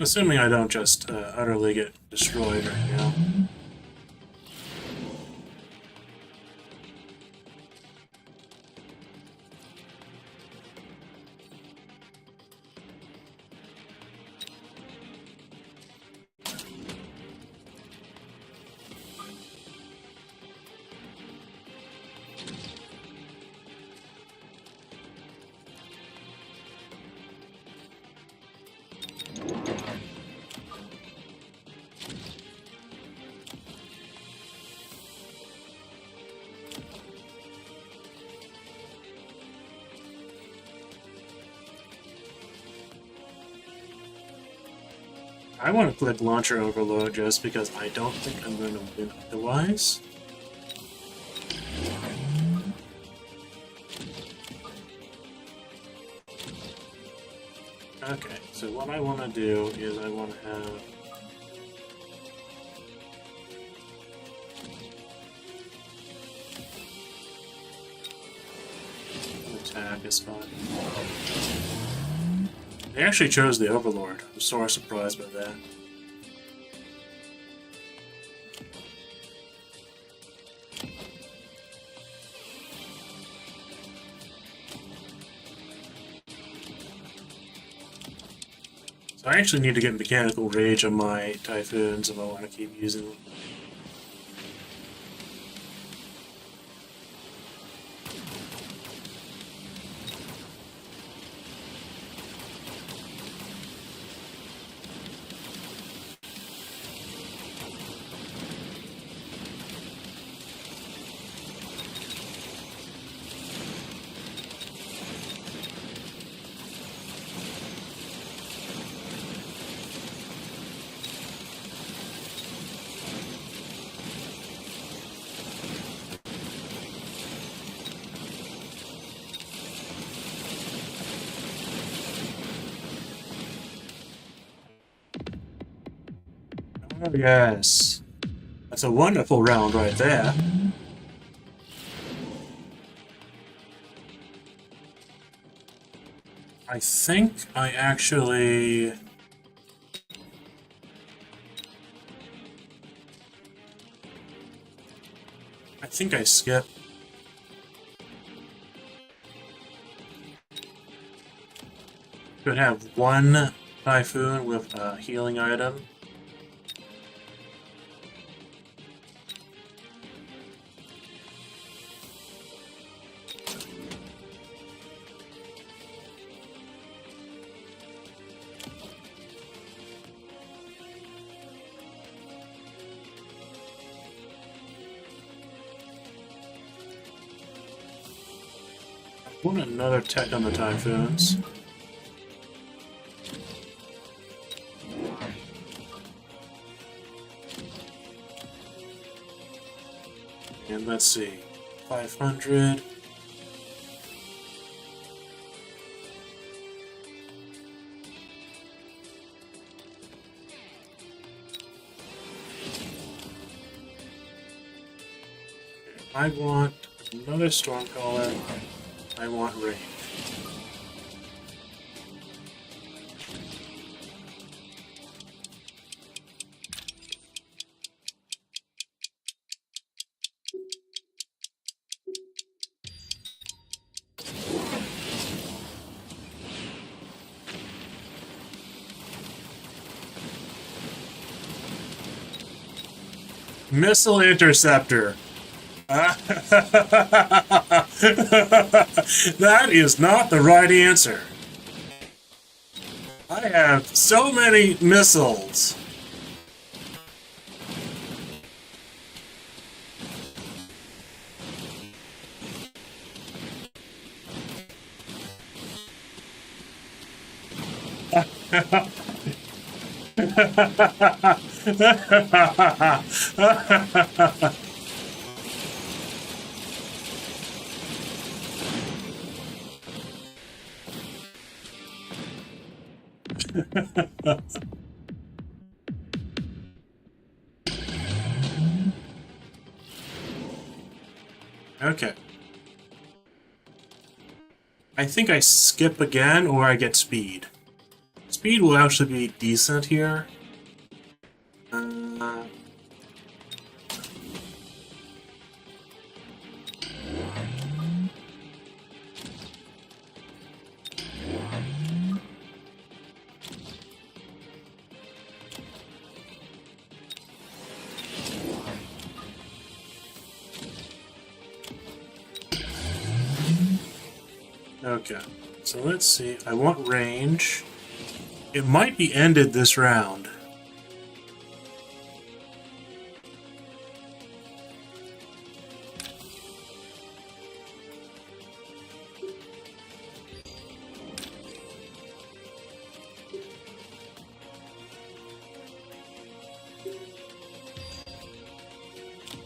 [SPEAKER 1] Assuming I don't just utterly get destroyed right now. I want to click Launcher Overload just because I don't think I'm going to win otherwise. Okay, so what I want to do is I want to have... attack is fine. They actually chose the Overlord. I'm so surprised by that. So I actually need to get Mechanical Rage on my Typhoons if I want to keep using them. Oh, yes. That's a wonderful round right there. I think I actually... I think I skip. Could have one Typhoon with a healing item. I want another tech on the Typhoons. And let's see, 500. I want another Stormcaller. I want range. Missile Interceptor. That is not the right answer. I have so many missiles. Okay. I think I skip again, or I get speed. It's speed will actually be decent here. Okay, so let's see. I want range. It might be ended this round.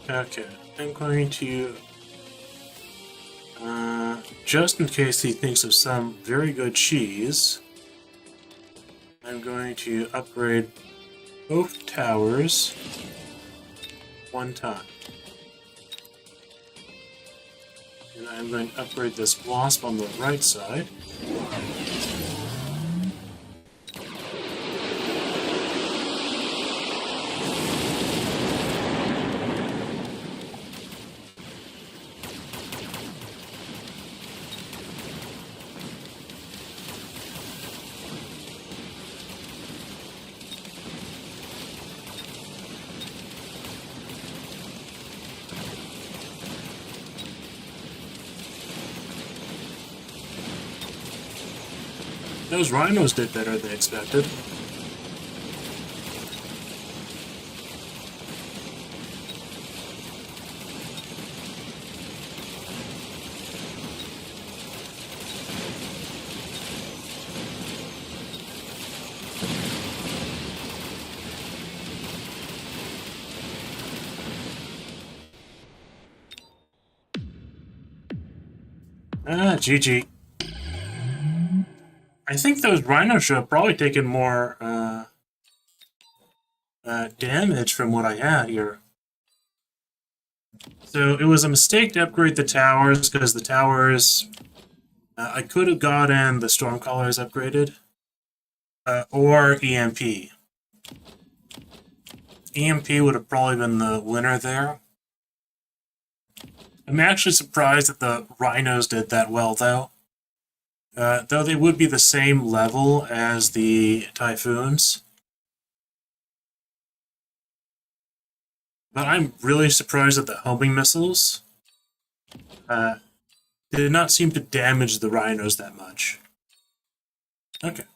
[SPEAKER 1] Okay, I'm going to, just in case he thinks of some very good cheese, I'm going to upgrade both towers one time. And I'm going to upgrade this wasp on the right side. Those rhinos did better than expected. GG. I think those rhinos should have probably taken more damage from what I had here. So it was a mistake to upgrade the towers, because the towers... I could have gotten the Stormcallers upgraded. Or EMP. EMP would have probably been the winner there. I'm actually surprised that the rhinos did that well, though. Though they would be the same level as the Typhoons. But I'm really surprised that the homing missiles did not seem to damage the rhinos that much. Okay.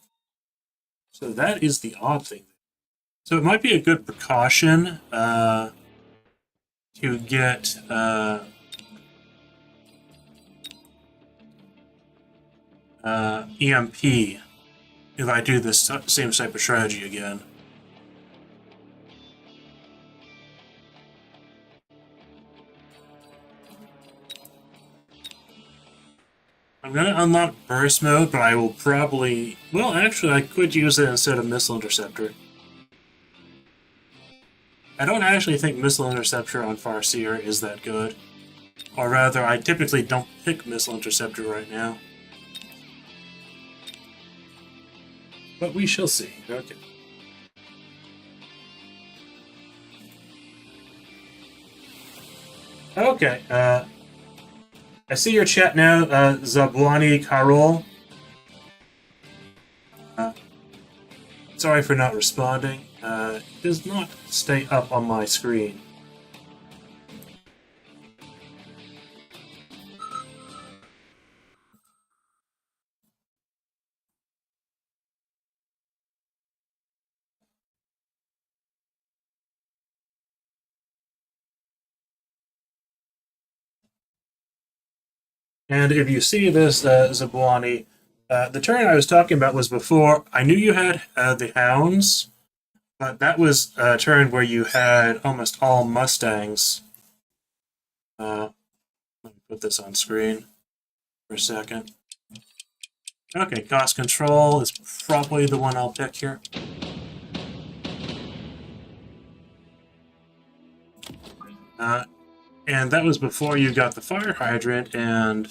[SPEAKER 1] So that is the odd thing. So it might be a good precaution to get... EMP if I do this same type of strategy again. I'm going to unlock burst mode, but I will probably... Well, actually, I could use it instead of missile interceptor. I don't actually think missile interceptor on Farseer is that good. Or rather, I typically don't pick missile interceptor right now. But we shall see. Okay. Okay, I see your chat now, Zabwani Karol. Sorry for not responding. It does not stay up on my screen. And if you see this, Zabwani, the turn I was talking about was before. I knew you had the Hounds, but that was a turn where you had almost all Mustangs. Let me put this on screen for a second. Okay, cost control is probably the one I'll pick here. And that was before you got the fire hydrant, and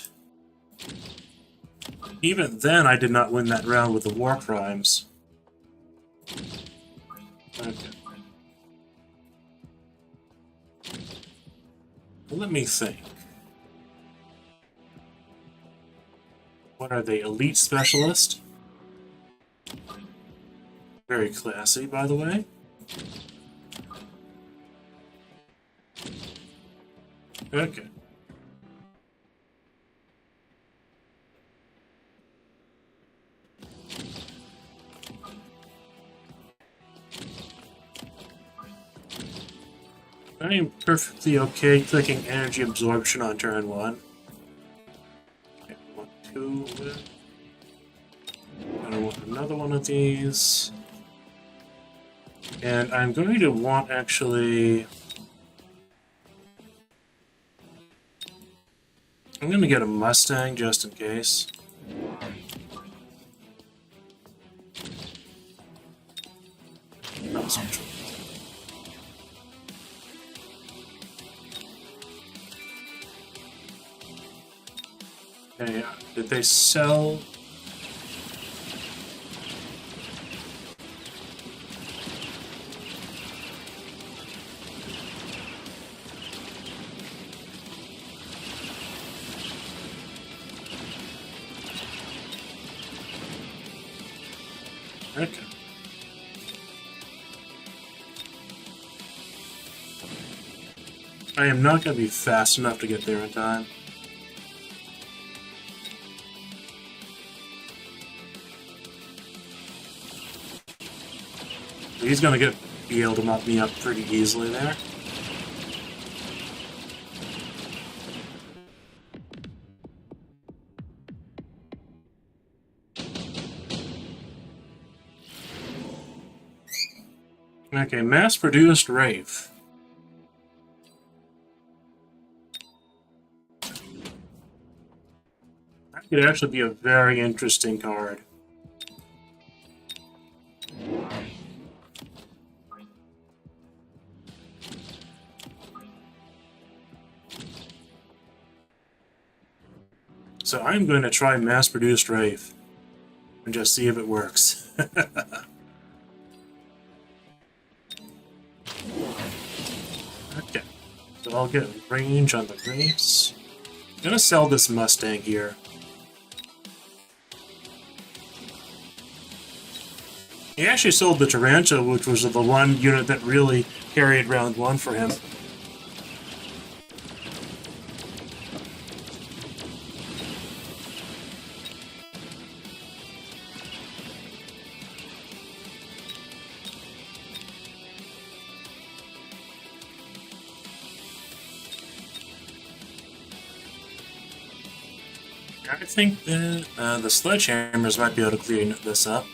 [SPEAKER 1] even then I did not win that round with the war crimes. Okay. Let me think. What are they? Elite Specialist? Very classy, by the way. Okay. I am perfectly okay clicking energy absorption on turn 1. Okay, 1, 2. I want another one of these. And I'm going to want actually. I'm going to get a Mustang just in case. Okay, did they sell? Okay. I am not going to be fast enough to get there in time. He's going to be able to mop me up pretty easily there. Okay, mass-produced Wraith. That could actually be a very interesting card. So I'm going to try mass-produced Wraith and just see if it works. Okay, so I'll get range on the Wraiths. I'm gonna sell this Mustang here. He actually sold the Tarantula, which was the one unit that really carried round 1 for him. I think that the sledgehammers might be able to clear this up.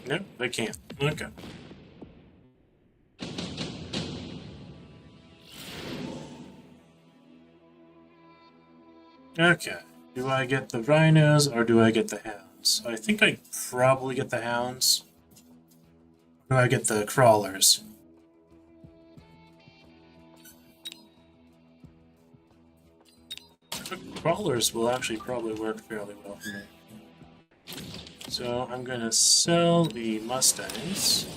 [SPEAKER 1] Nope, they can't. Okay. Okay. Do I get the rhinos or do I get the hounds? I think I probably get the hounds. Or do I get the crawlers? Crawlers will actually probably work fairly well for me. So I'm going to sell the Mustangs.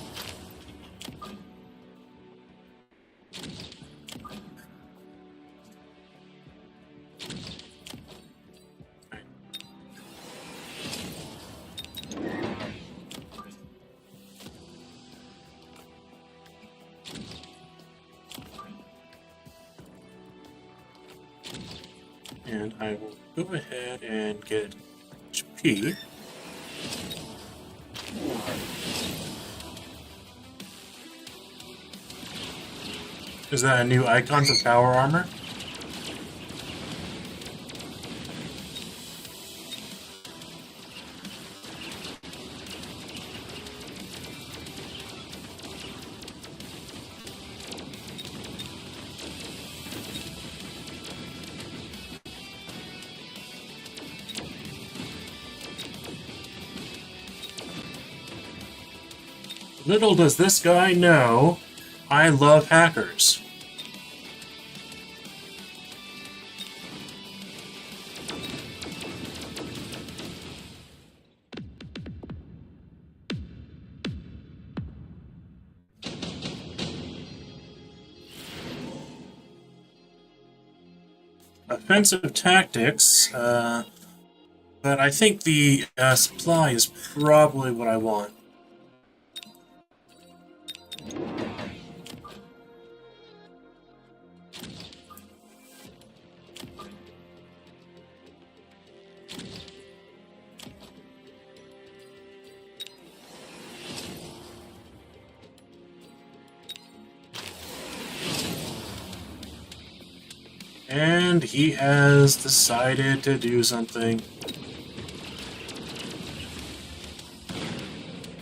[SPEAKER 1] And I will go ahead and get HP. Is that a new icon for power armor? Little does this guy know, I love hackers. Offensive tactics, but I think the supply is probably what I want. And he has decided to do something.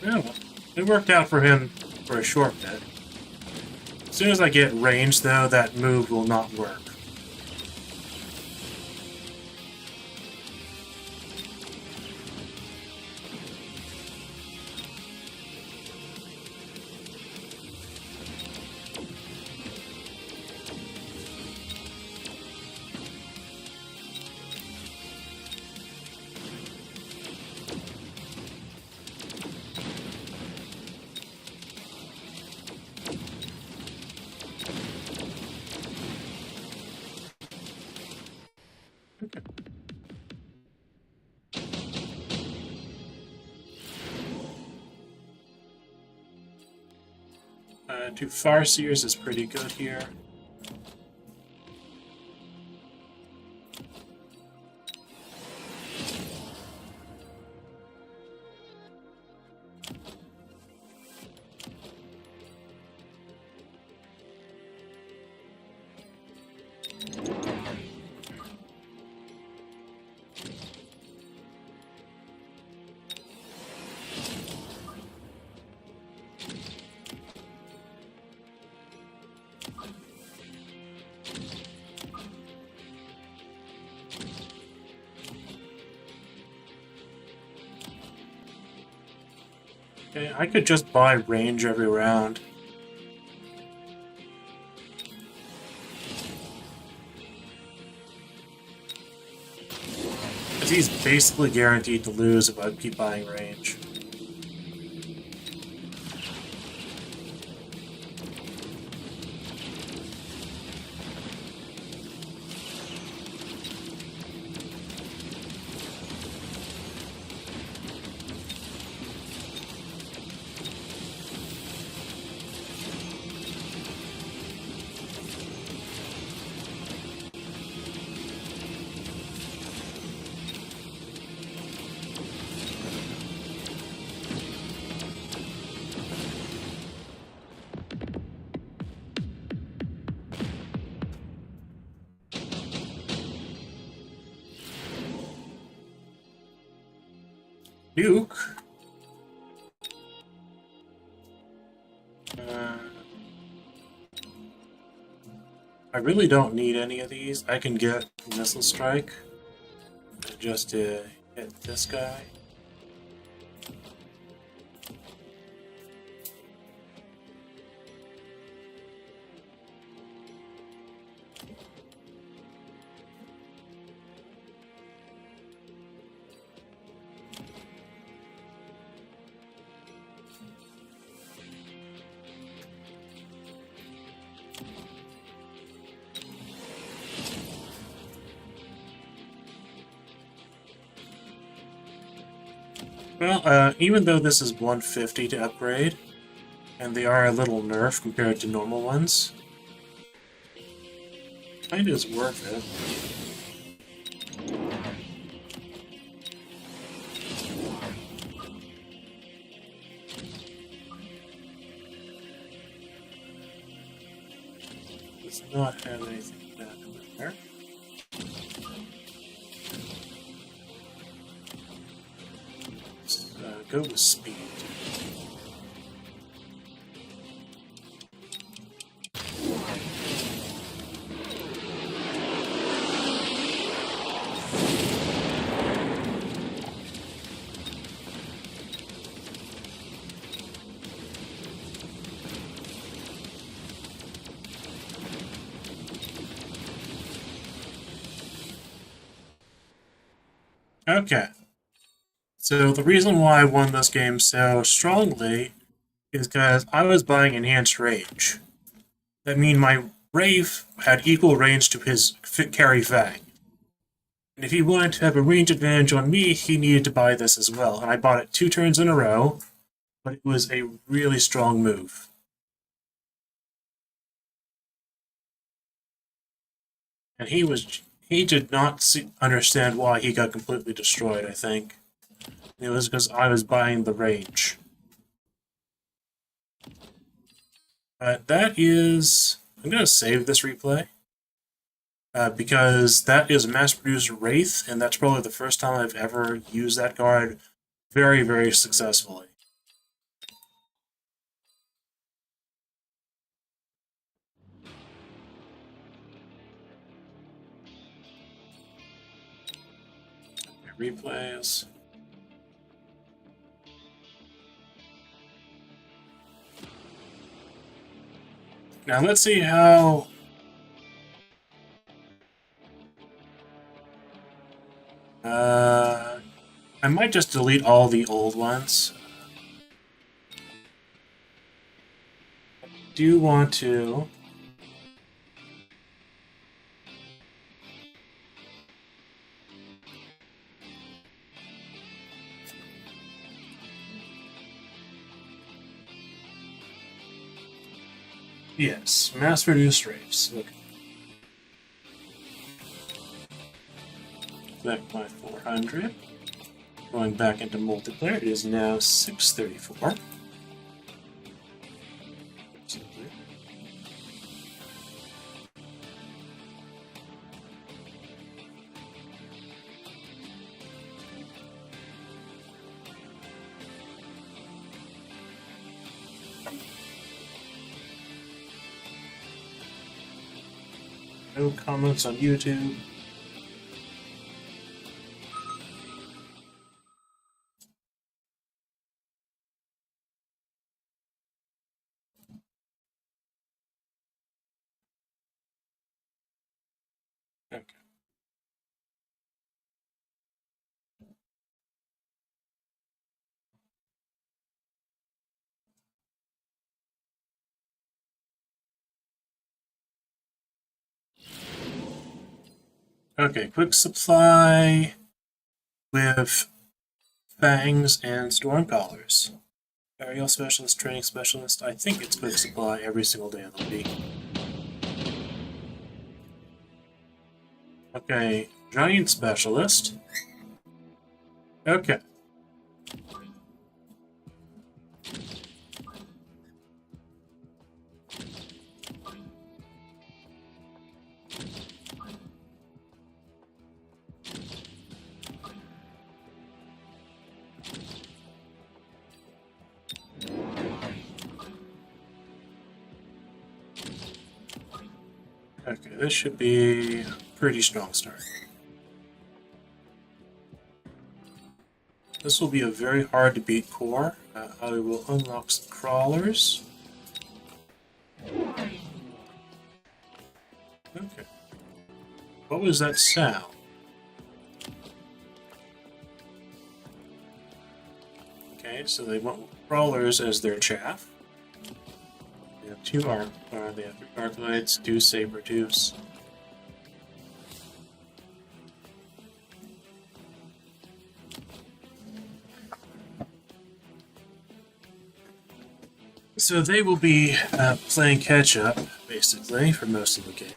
[SPEAKER 1] Oh, it worked out for him for a short bit. As soon as I get range, though, that move will not work. Two Farseers is pretty good here. Okay, I could just buy range every round. Because he's basically guaranteed to lose if I keep buying range. Duke. I really don't need any of these. I can get Missile Strike just to hit this guy. Well, even though this is 150 to upgrade, and they are a little nerfed compared to normal ones, kinda is worth it. Does not have anything bad in there. Go with speed. Okay. So the reason why I won this game so strongly is because I was buying enhanced range. That means my Wraith had equal range to his carry Fang. And if he wanted to have a range advantage on me, he needed to buy this as well. And I bought it 2 turns in a row, but it was a really strong move. And he did not understand why he got completely destroyed, I think. It was because I was buying the range. That is... I'm going to save this replay. Because that is mass-produced Wraith, and that's probably the first time I've ever used that card very, very successfully. Okay, replays. Now let's see how... I might just delete all the old ones. I do want to... Yes, mass-produced Wraiths. Okay. Back by 400. Going back into multiplayer, it is now 634. No comments on YouTube. Okay. Okay, quick supply with fangs and storm collars. Aerial specialist, training specialist. I think it's quick supply every single day of the week. Okay, giant specialist. Okay. Okay, this should be a pretty strong start. This will be a very hard to beat core. I will unlock some crawlers. Okay. What was that sound? Okay, so they want crawlers as their chaff. They have they have 3 Arclights, 2 Saber-tooths. So they will be playing catch-up, basically, for most of the game.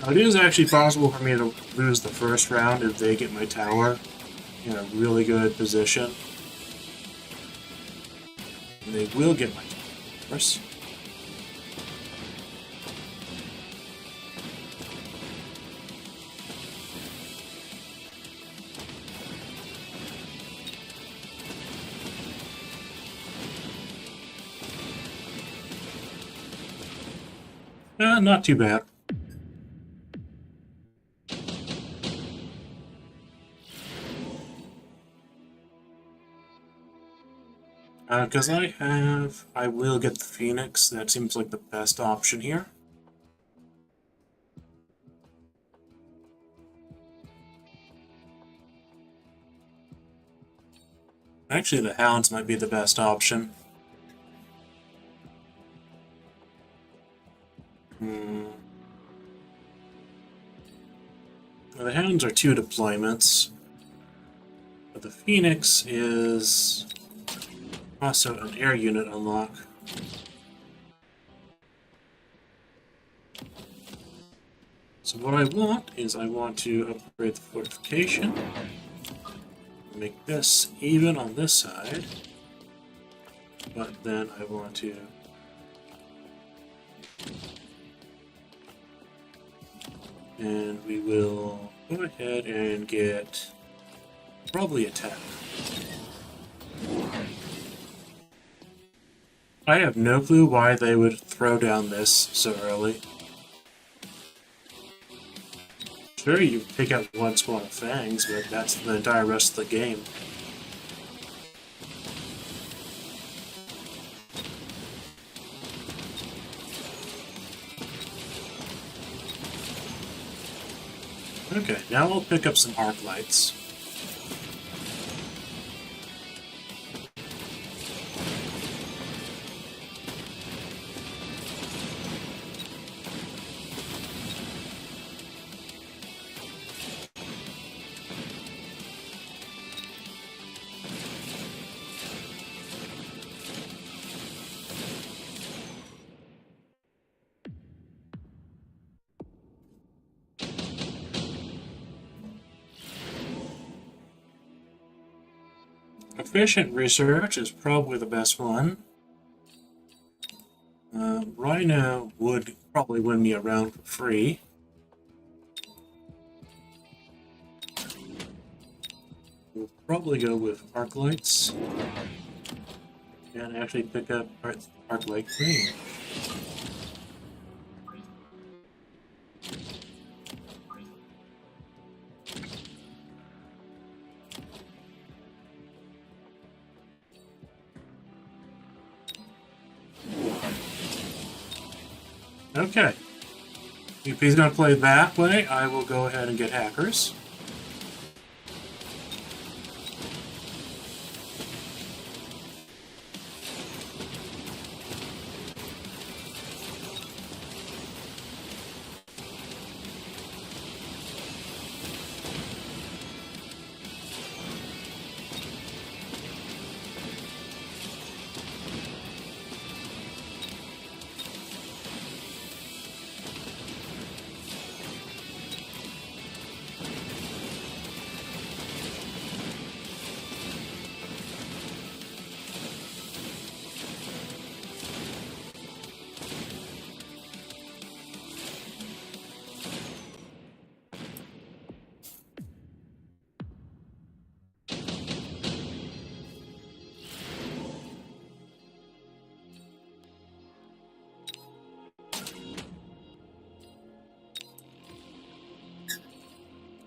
[SPEAKER 1] Now, it is actually possible for me to lose the first round if they get my tower in a really good position. And they will get my tower, of course. Not too bad. Because I will get the Phoenix. That seems like the best option here. Actually, the Hounds might be the best option. Well, the Hounds are 2 deployments, but the Phoenix is also an air unit unlock. So what I want is I want to upgrade the fortification. Make this even on this side, but then I want to and we will go ahead and get probably attack. I have no clue why they would throw down this so early. Sure, you pick out one spawn of fangs, but that's the entire rest of the game. Okay, now we'll pick up some arc lights. Efficient research is probably the best one. Rhino would probably win me a round for free. We'll probably go with arc lights and actually pick up arc light green. Okay. If he's going to play that way, I will go ahead and get hackers.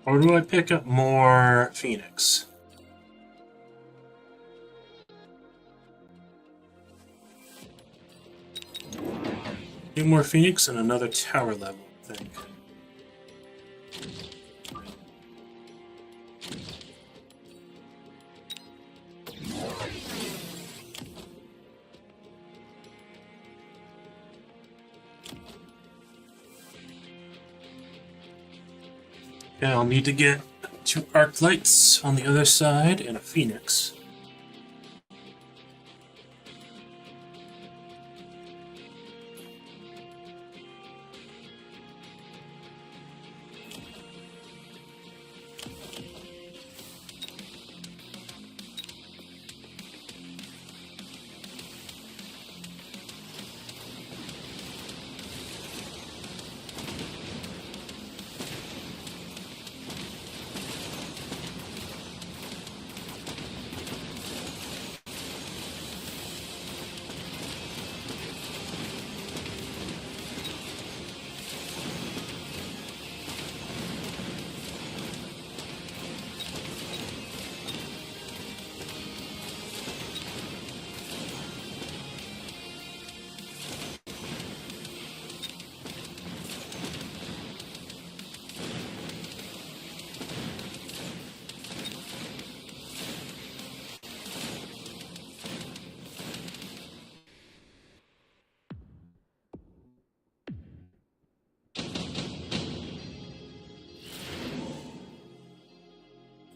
[SPEAKER 1] Or do I pick up more Phoenix? Two more Phoenix and another tower level, I think. Okay, I'll need to get 2 arc lights on the other side and a Phoenix.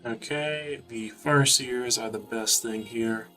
[SPEAKER 1] Okay, the farseers are the best thing here.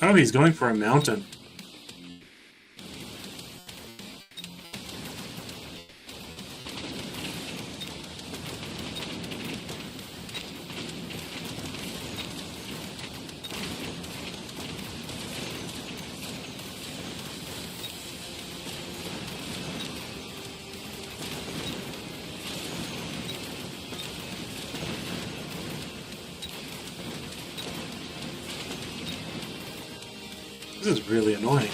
[SPEAKER 1] Oh, he's going for a mountain. This is really annoying.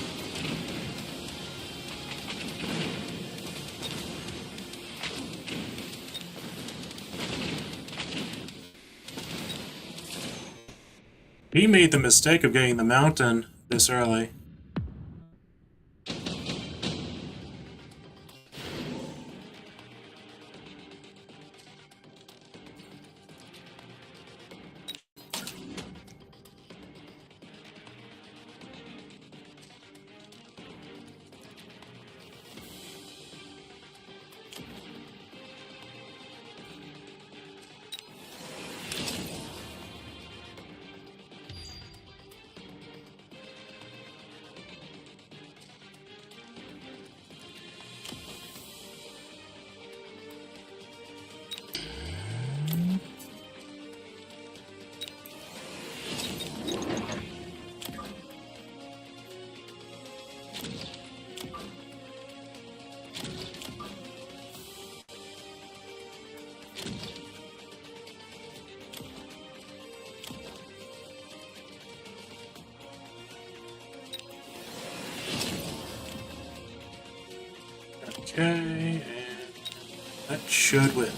[SPEAKER 1] He made the mistake of getting the mountain this early. Okay, and that should win.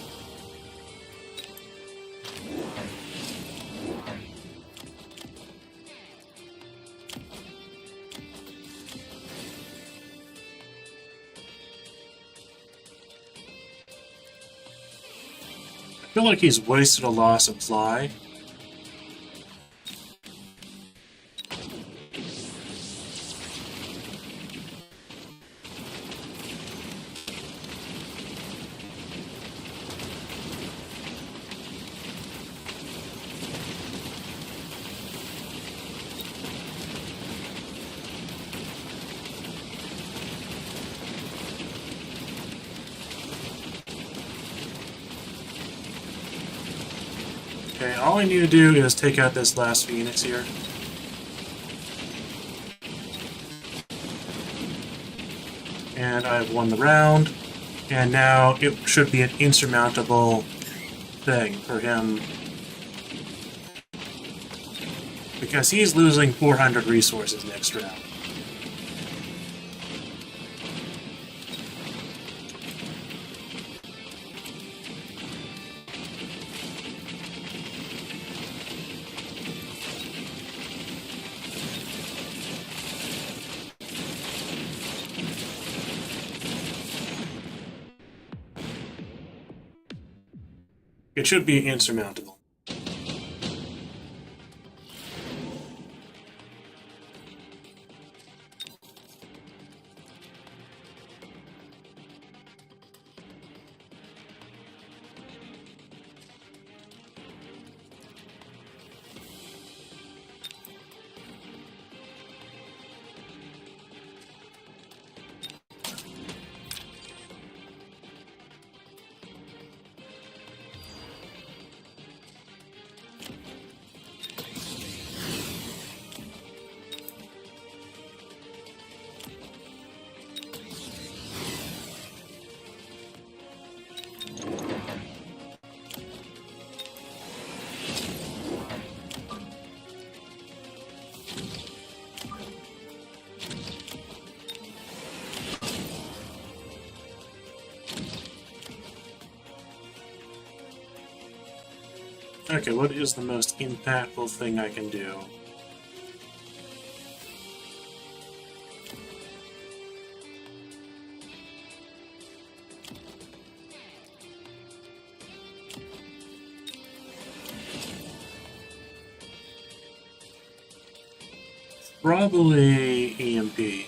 [SPEAKER 1] I feel like he's wasted a law supply. Okay, all I need to do is take out this last Phoenix here. And I've won the round, and now it should be an insurmountable thing for him. Because he's losing 400 resources next round. It should be insurmountable. Okay, what is the most impactful thing I can do? Probably EMP.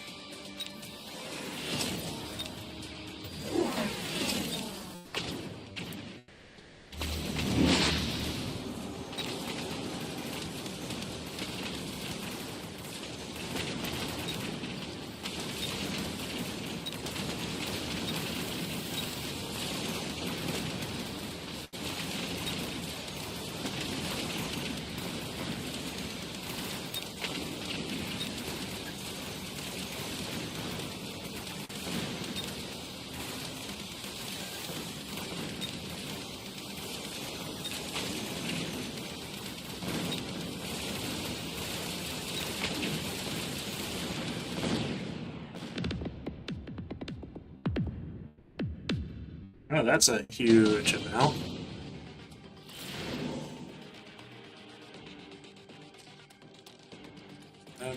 [SPEAKER 1] Oh, that's a huge amount.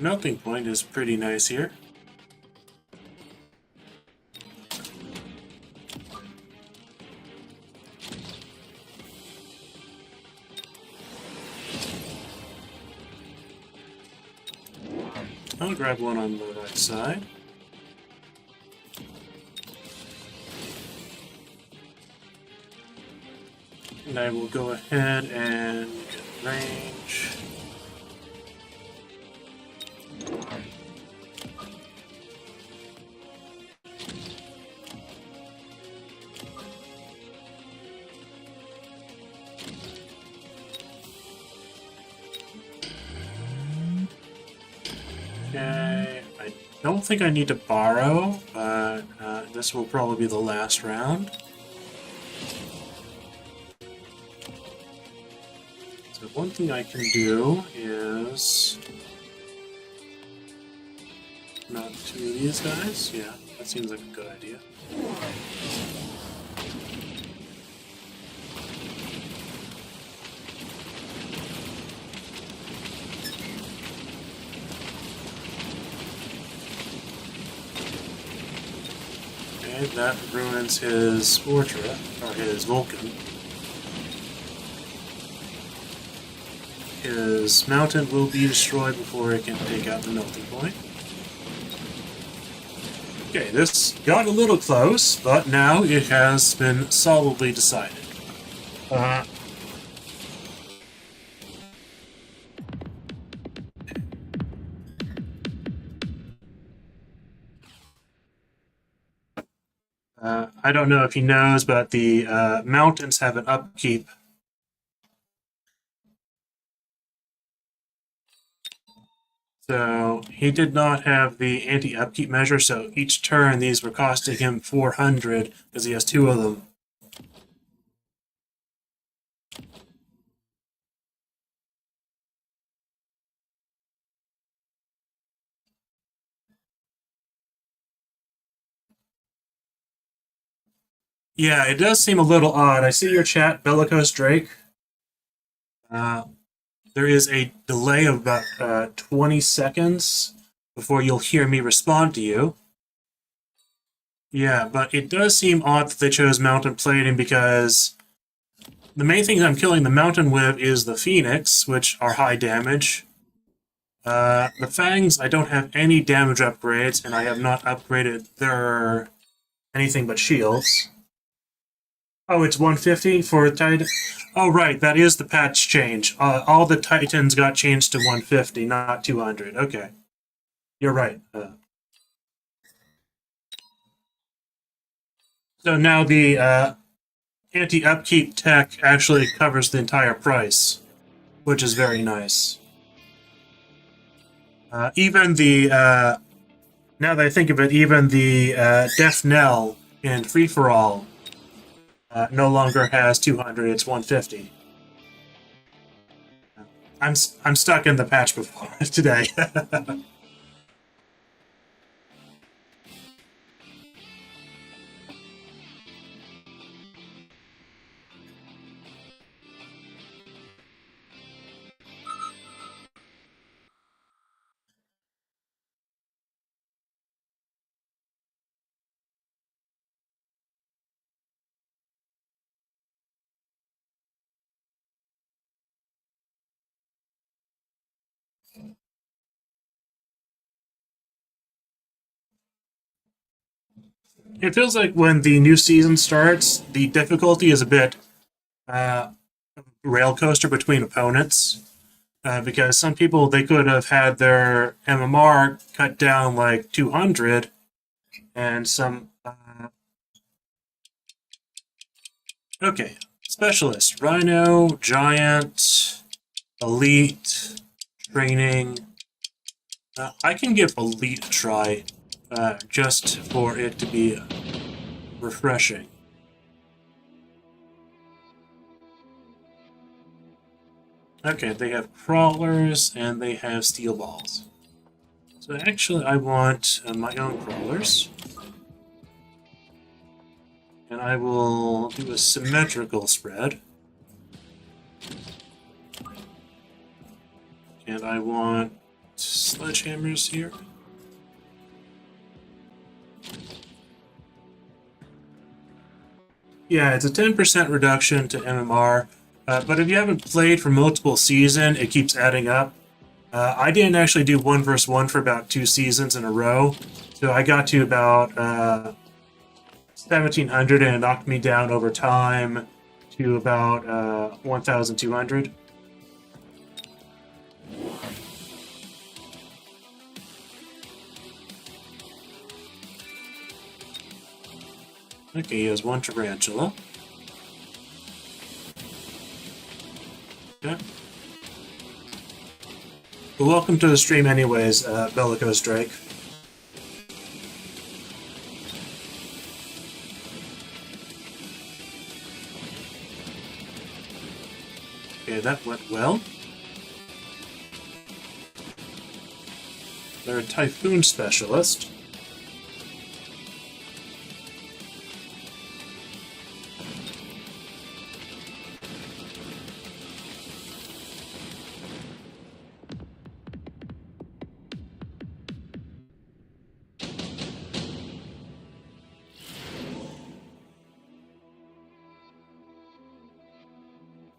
[SPEAKER 1] Melting point is pretty nice here. I'll grab one on the right side. And I will go ahead and get range. Okay, I don't think I need to borrow, but this will probably be the last round. So one thing I can do is mount two of these guys. Yeah, that seems like a good idea. Okay, that ruins his fortress, or his Vulcan. His mountain will be destroyed before it can take out the melting point. Okay, this got a little close, but now it has been solidly decided. I don't know if he knows, but the mountains have an upkeep. So he did not have the anti-upkeep measure, so each turn these were costing him 400 because he has two of them. Yeah, it does seem a little odd. I see your chat, Bellicose Drake. There is a delay of about 20 seconds before you'll hear me respond to you. Yeah, but it does seem odd that they chose Mountain Plating because the main thing I'm killing the Mountain with is the Phoenix, which are high damage. The Fangs, I don't have any damage upgrades, and I have not upgraded their anything but shields. Oh, it's 150 for Titan? Oh, right, that is the patch change. All the Titans got changed to 150, not 200. Okay. You're right. So now the anti-upkeep tech actually covers the entire price, which is very nice. Even the, now that I think of it, even the Death Knell in Free-For-All no longer has 200, it's 150. I'm stuck in the patch before today. It feels like when the new season starts, the difficulty is a bit rail coaster between opponents. Because some people, they could have had their MMR cut down like 200, and some... okay, specialist. Rhino, Giant, Elite, Training. I can give Elite a try, just for it to be refreshing. Okay, they have crawlers and they have steel balls. So actually I want my own crawlers. And I will do a symmetrical spread. And I want sledgehammers here. Yeah, it's a 10% reduction to MMR. But if you haven't played for multiple seasons, it keeps adding up. I didn't actually do 1 versus 1 for about 2 seasons in a row. So I got to about 1,700 and it knocked me down over time to about 1,200. Okay, he has 1 tarantula. Okay. Well, welcome to the stream anyways, Bellicose Drake. Okay, that went well. They're a Typhoon Specialist.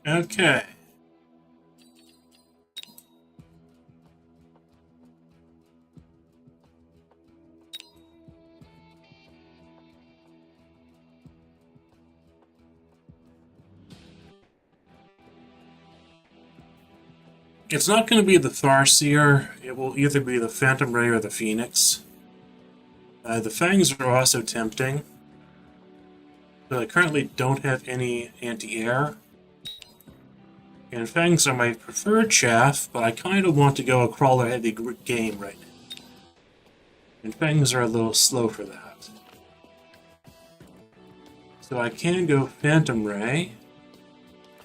[SPEAKER 1] Okay. It's not going to be the Farseer. It will either be the Phantom Ray or the Phoenix. The Fangs are also tempting. But I currently don't have any anti-air. And Fangs are my preferred chaff, but I kind of want to go a crawler-heavy game right now. And Fangs are a little slow for that. So I can go Phantom Ray,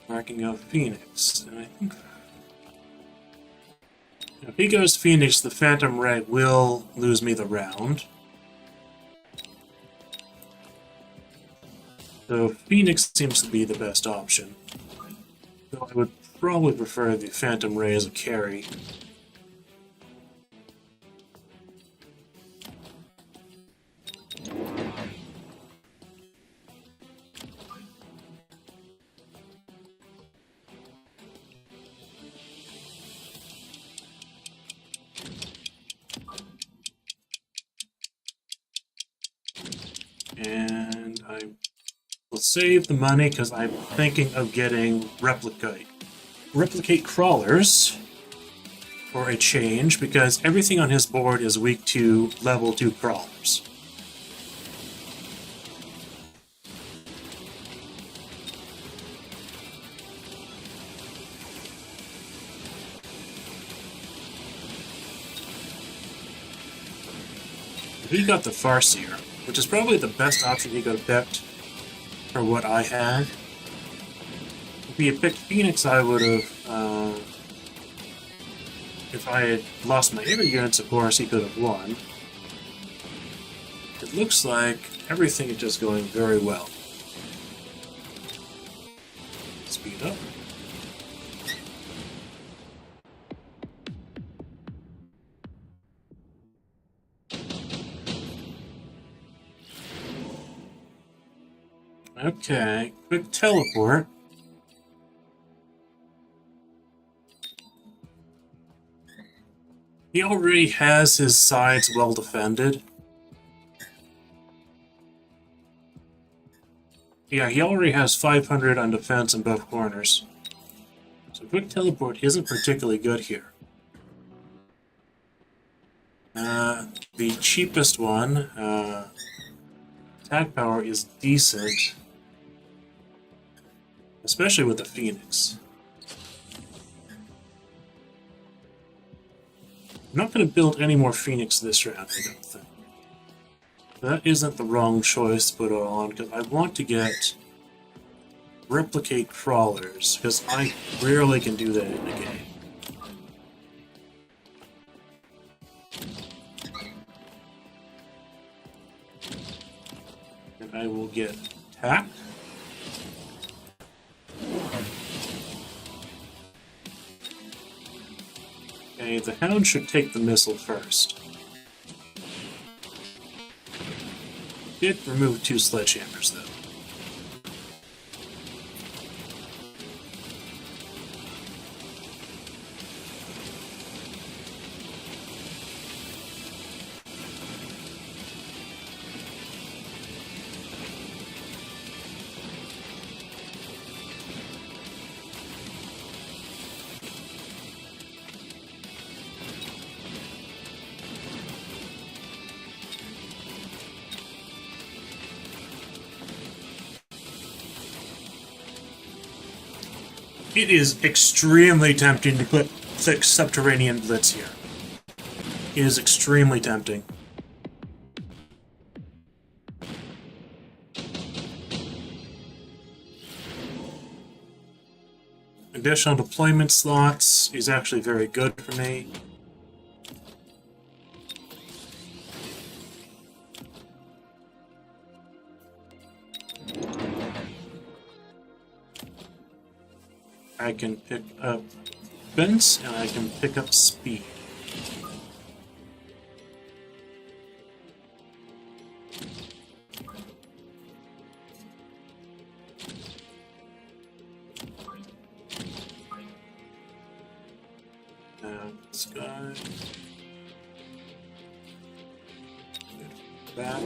[SPEAKER 1] or I can go Phoenix. And I think if he goes Phoenix, the Phantom Ray will lose me the round. So Phoenix seems to be the best option. Though I would probably prefer the Phantom Ray as a carry. And I will save the money because I'm thinking of getting replicate crawlers for a change, because everything on his board is weak to level 2 crawlers. He got the Farseer, which is probably the best option he could have picked for what I had. If he had picked Phoenix, I would have, if I had lost my air units, of course, he could have won. It looks like everything is just going very well. Speed up. Okay, quick teleport. He already has his sides well defended. Yeah, he already has 500 on defense in both corners. So quick teleport isn't particularly good here. The cheapest one, attack power is decent. Especially with the Phoenix. I'm not going to build any more Phoenix this round, I don't think. That isn't the wrong choice to put it on, because I want to get replicate crawlers, because I rarely can do that in the game. And I will get attack. Okay, the Hound should take the missile first. Did remove 2 sledgehammers, though. It is extremely tempting to click Subterranean Blitz here. It is extremely tempting. Additional deployment slots is actually very good for me. I can pick up defense, and I can pick up speed. This guy. Back.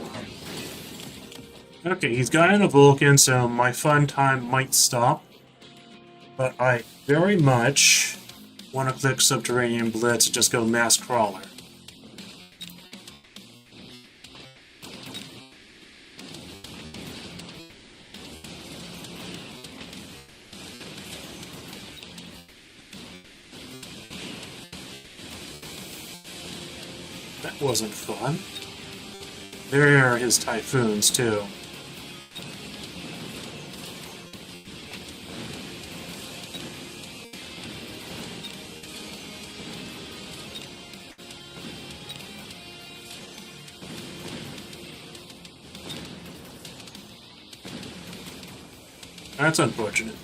[SPEAKER 1] Okay, he's got in a Vulcan, so my fun time might stop. But I very much want to click Subterranean Blitz and just go Mass Crawler. That wasn't fun. There are his Typhoons, too. That's unfortunate.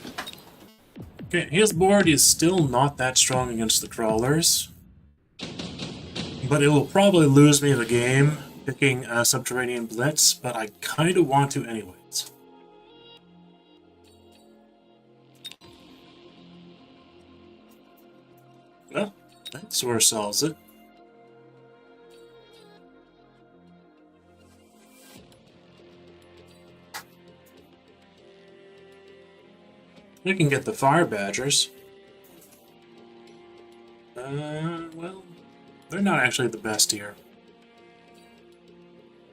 [SPEAKER 1] Okay, his board is still not that strong against the crawlers. But it will probably lose me the game picking Subterranean Blitz, but I kind of want to anyways. Well, that sort of solves it. I can get the Fire Badgers. Well, they're not actually the best here.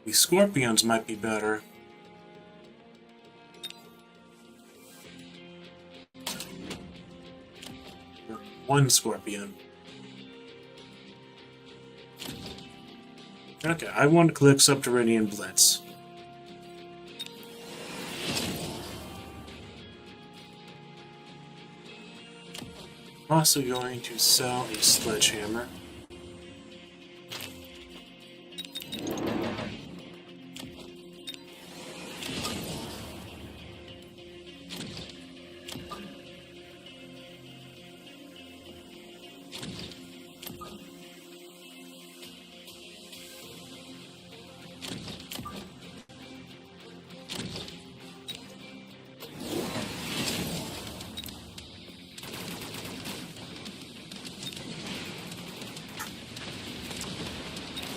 [SPEAKER 1] The Scorpions might be better. One Scorpion. Okay, I want to click Subterranean Blitz. Also going to sell a sledgehammer.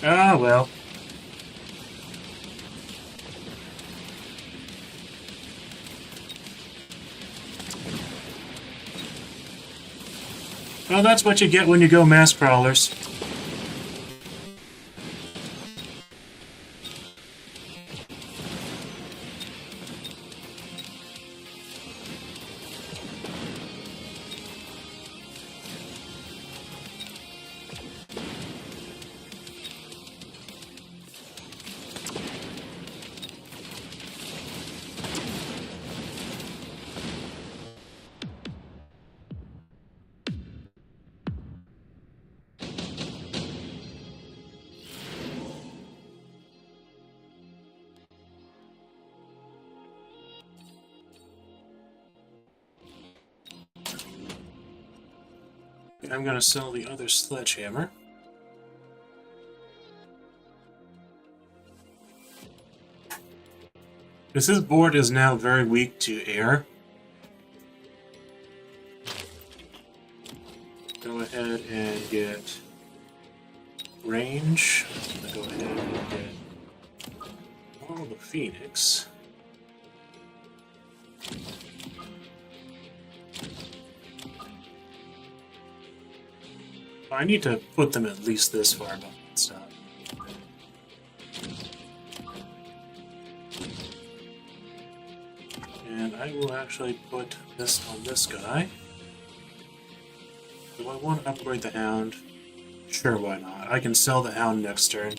[SPEAKER 1] Ah, well. Well, that's what you get when you go mass crawlers. I'm going to sell the other sledgehammer. Because this board is now very weak to air. Go ahead and get range. Go ahead and get all the Phoenix. I need to put them at least this far behind stuff. And I will actually put this on this guy. Do I want to upgrade the Hound? Sure, why not? I can sell the Hound next turn.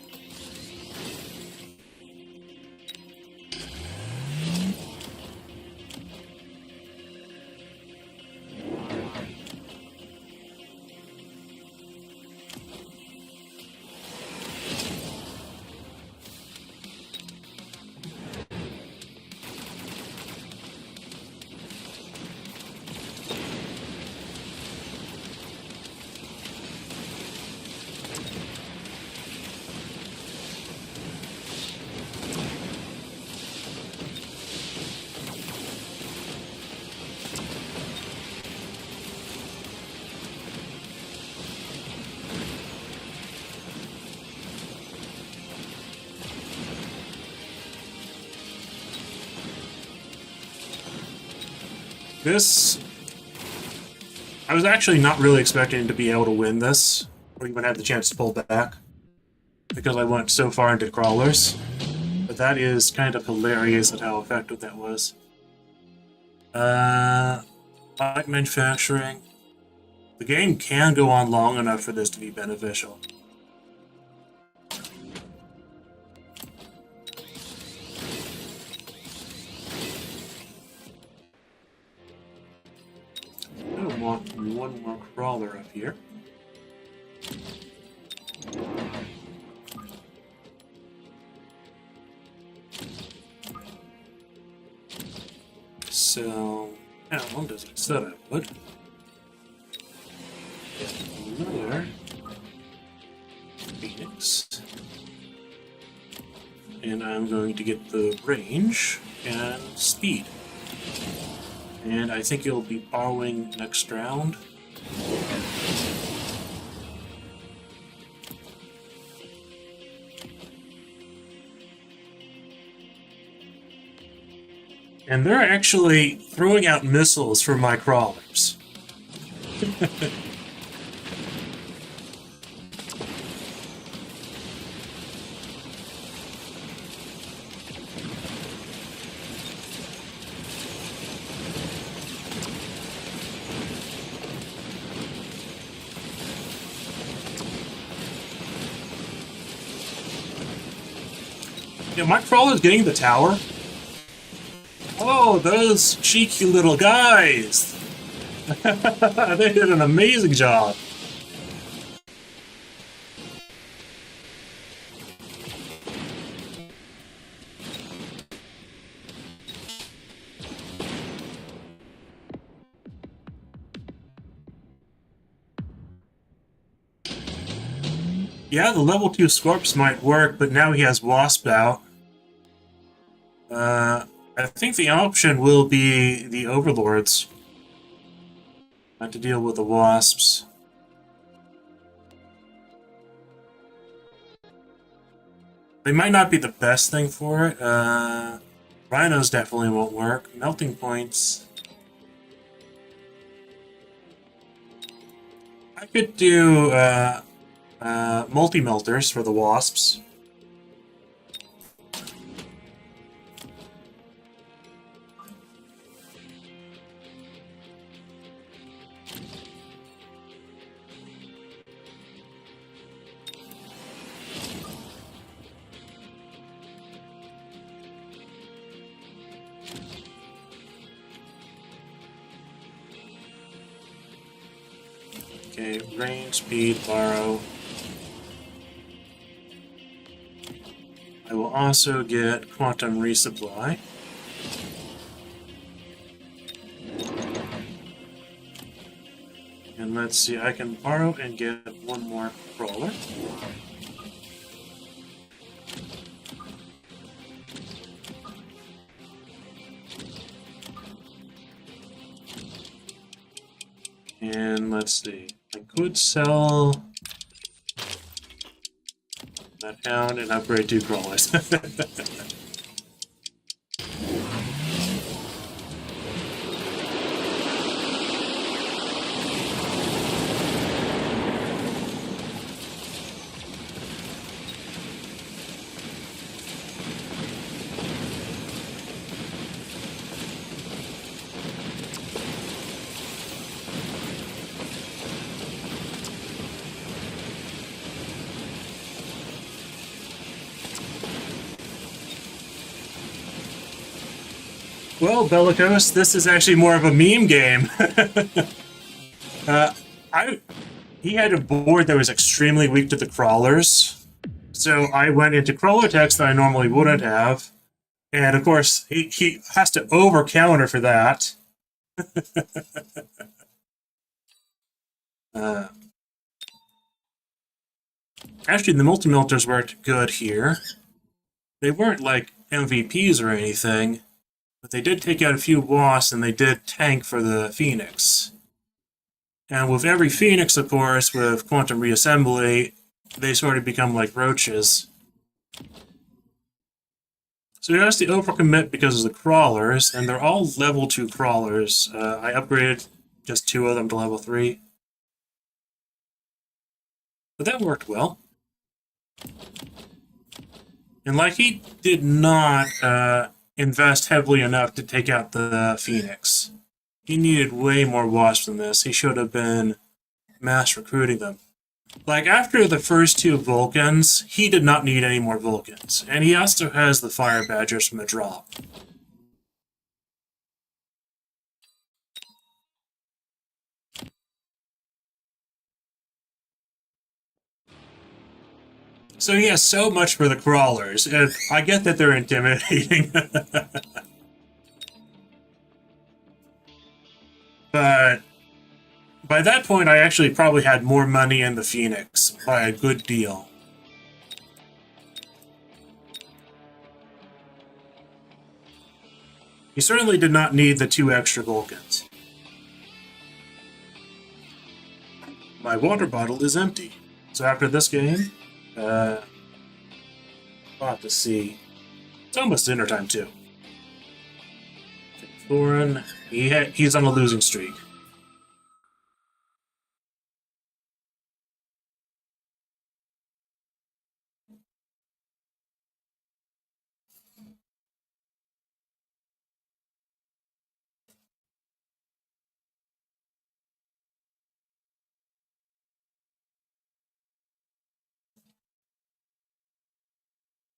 [SPEAKER 1] This... I was actually not really expecting to be able to win this, or even have the chance to pull back, because I went so far into crawlers. But that is kind of hilarious at how effective that was. Light manufacturing. The game can go on long enough for this to be beneficial. I want one more crawler up here. So, how does it set up? What? Another Phoenix. And I'm going to get the range and speed. And I think you'll be borrowing next round. And they're actually throwing out missiles for my crawlers. Yeah, my crawler's getting the tower. Oh, those cheeky little guys! They did an amazing job. Yeah, the level 2 Scorps might work, but now he has Wasp out. I think the option will be the Overlords. Not to deal with the Wasps. They might not be the best thing for it. Rhinos definitely won't work. Melting Points. I could do multi-melters for the wasps. Okay, range, speed, borrow. I will also get quantum resupply. And let's see, I can borrow and get one more crawler. And let's see, I could sell that hound and upgrade 2 crawlers. Well, Bellicose, this is actually more of a meme game. He had a board that was extremely weak to the crawlers, so I went into crawler text that I normally wouldn't have, and of course, he has to over-counter for that. Actually, the multi-melters worked good here. They weren't like MVPs or anything, but they did take out a few wasps, and they did tank for the Phoenix. And with every Phoenix, of course, with quantum reassembly, they sort of become like roaches. So he has to overcommit because of the crawlers, and they're all level 2 crawlers. I upgraded just 2 of them to level 3. But that worked well. And like, he did not invest heavily enough to take out the Phoenix. He needed way more wasps than this. He should have been mass recruiting them. Like, after the first 2 Vulcans, he did not need any more Vulcans. And he also has the Fire Badgers from the drop. So he has so much for the crawlers. I get that they're intimidating. But by that point, I actually probably had more money in the Phoenix by a good deal. He certainly did not need the 2 extra Vulcans. My water bottle is empty. So after this game, we'll have to see. It's almost dinner time, too. Thorin, he's on a losing streak.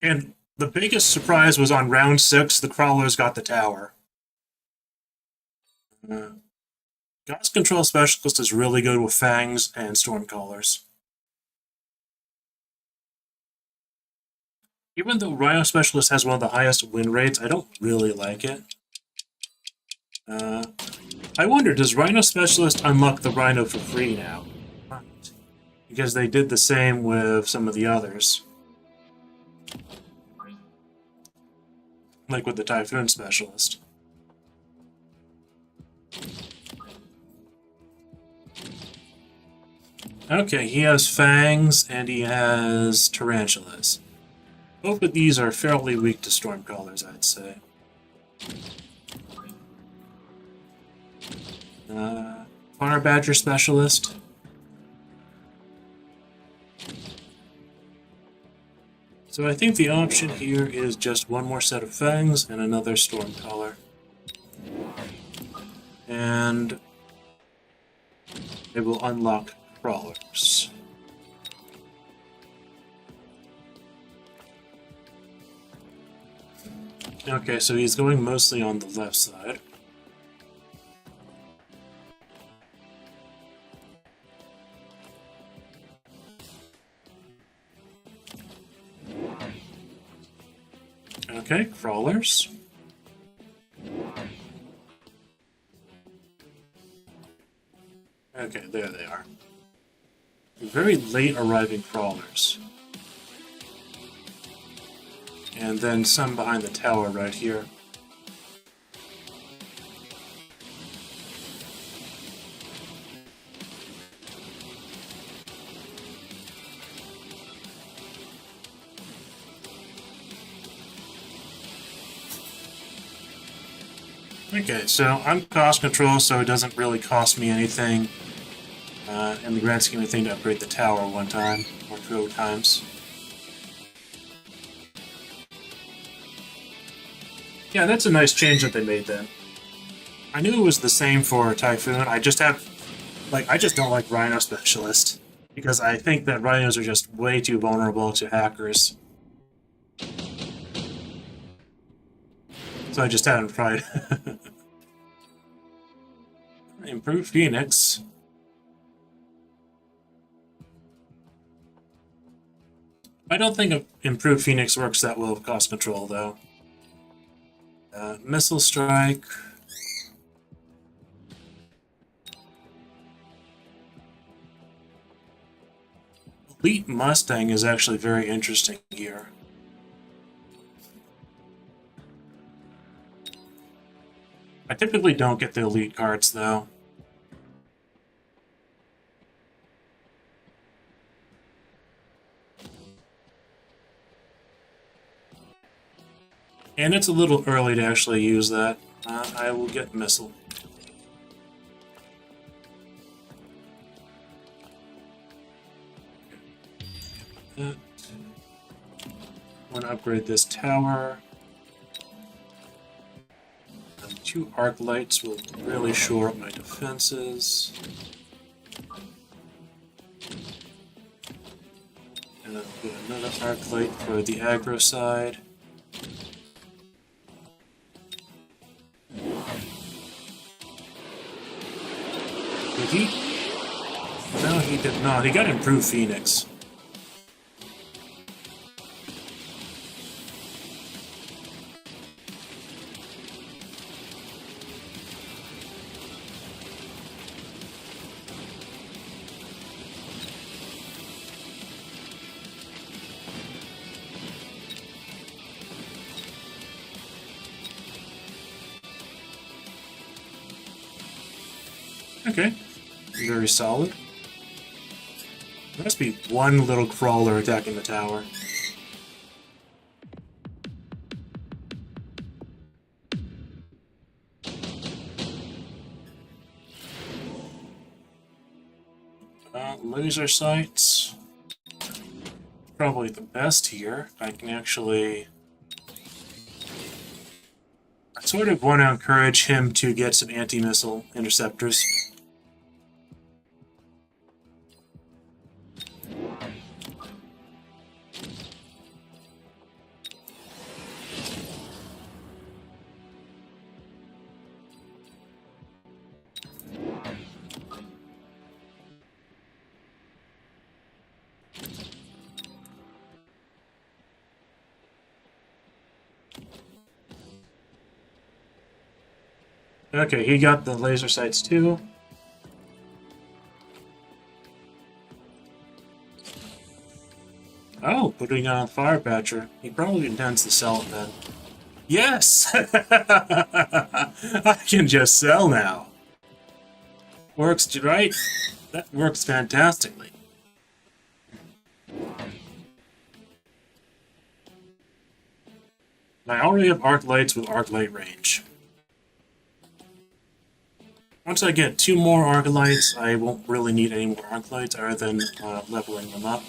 [SPEAKER 1] And the biggest surprise was on round 6, the crawlers got the tower. Gauss Control Specialist is really good with Fangs and Stormcallers. Even though Rhino Specialist has one of the highest win rates, I don't really like it. I wonder, does Rhino Specialist unlock the Rhino for free now? Right. Because they did the same with some of the others. Like with the Typhoon Specialist. Okay, he has Fangs and he has Tarantulas. Both of these are fairly weak to Stormcallers, I'd say. Fire Badger Specialist. So I think the option here is just one more set of fangs and another storm collar. And it will unlock crawlers. Okay, so he's going mostly on the left side. Okay, crawlers. Okay, there they are. Very late arriving crawlers. And then some behind the tower right here. Okay, so I'm cost control, so it doesn't really cost me anything in the grand scheme of things to upgrade the tower one time, or 2 times. Yeah, that's a nice change that they made then. I knew it was the same for Typhoon, I just don't like Rhino Specialist, because I think that Rhinos are just way too vulnerable to hackers. So I just haven't tried. Improved Phoenix. I don't think Improved Phoenix works that well with cost control, though. Missile Strike. Elite Mustang is actually very interesting here. I typically don't get the elite cards, though. And it's a little early to actually use that. I will get Missile. I want to upgrade this tower. 2 arc lights will really shore up my defenses. And I'll put another arc light for the aggro side. Did he? No, he did not. He got Improved Phoenix. Okay, very solid. There must be one little crawler attacking the tower. Laser sights. Probably the best here. I can actually... I sort of want to encourage him to get some anti-missile interceptors. Okay, he got the laser sights too. Oh, putting on Firepatcher. He probably intends to sell it then. Yes! I can just sell now. Works, right? That works fantastically. I already have arc lights with arc light range. Once I get 2 more arc lights, I won't really need any more arc lights other than leveling them up.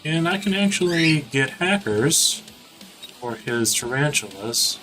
[SPEAKER 1] And I can actually get hackers for his tarantulas.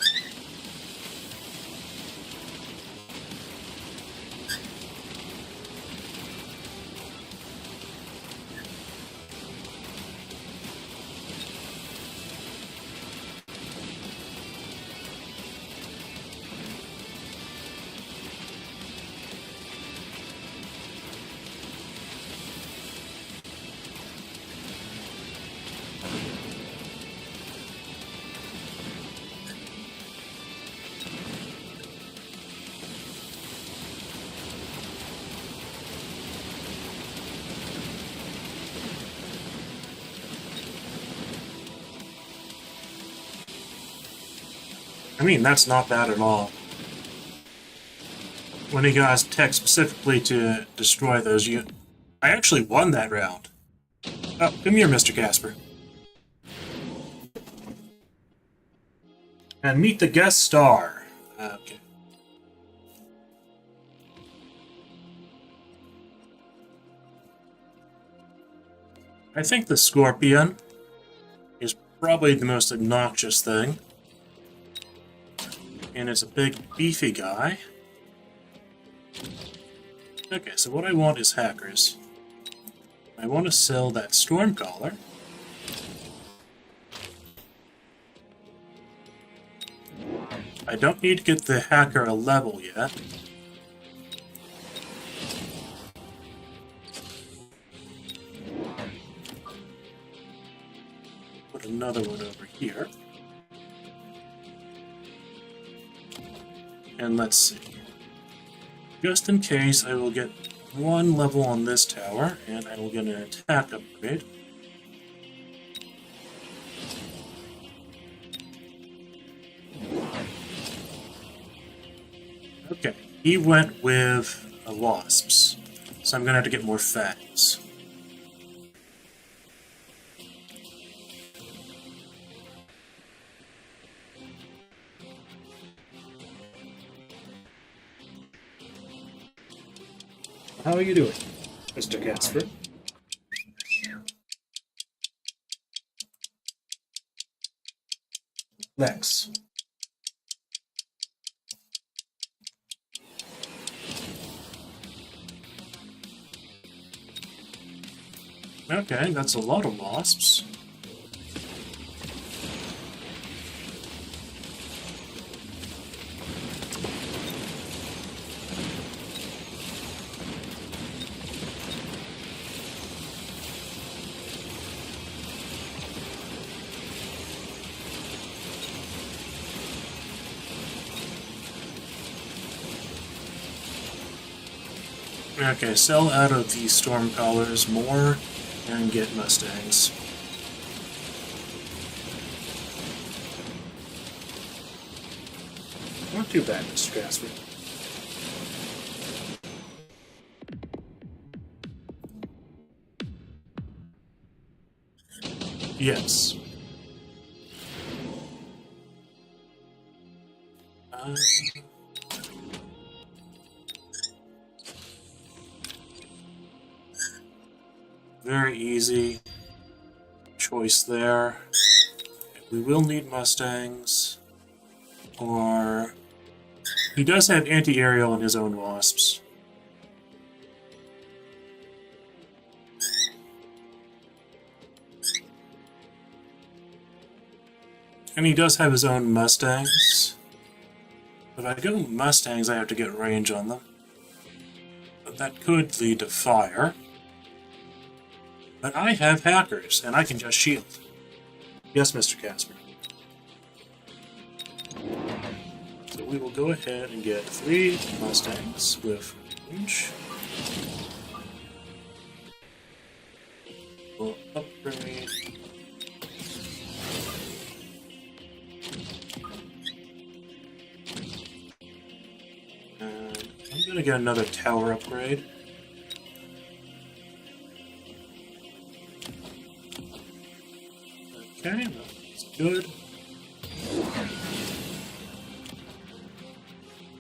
[SPEAKER 1] I mean, that's not bad at all. When he got tech specifically to destroy those units. I actually won that round. Oh, come here, Mr. Casper. And meet the guest star. Okay. I think the scorpion is probably the most obnoxious thing. And it's a big, beefy guy. Okay, so what I want is hackers. I want to sell that Stormcaller. I don't need to get the hacker a level yet. Put another one over here. And let's see. Just in case, I will get one level on this tower, and I will get an attack upgrade. Okay, he went with wasps, so I'm going to have to get more fangs. How are you doing, Mr. Casper? Lex. Okay, that's a lot of wasps. Okay, sell out of the Stormcallers more and get Mustangs. Not too bad, Mr. Casper. Yes. Very easy choice there. We will need Mustangs. Or... he does have anti-aerial in his own wasps. And he does have his own Mustangs. If I go Mustangs, I have to get range on them. But that could lead to fire. But I have hackers, and I can just shield. Yes, Mr. Casper. So we will go ahead and get 3 Mustangs with range. We'll upgrade. And I'm going to get another tower upgrade. Okay, that's good.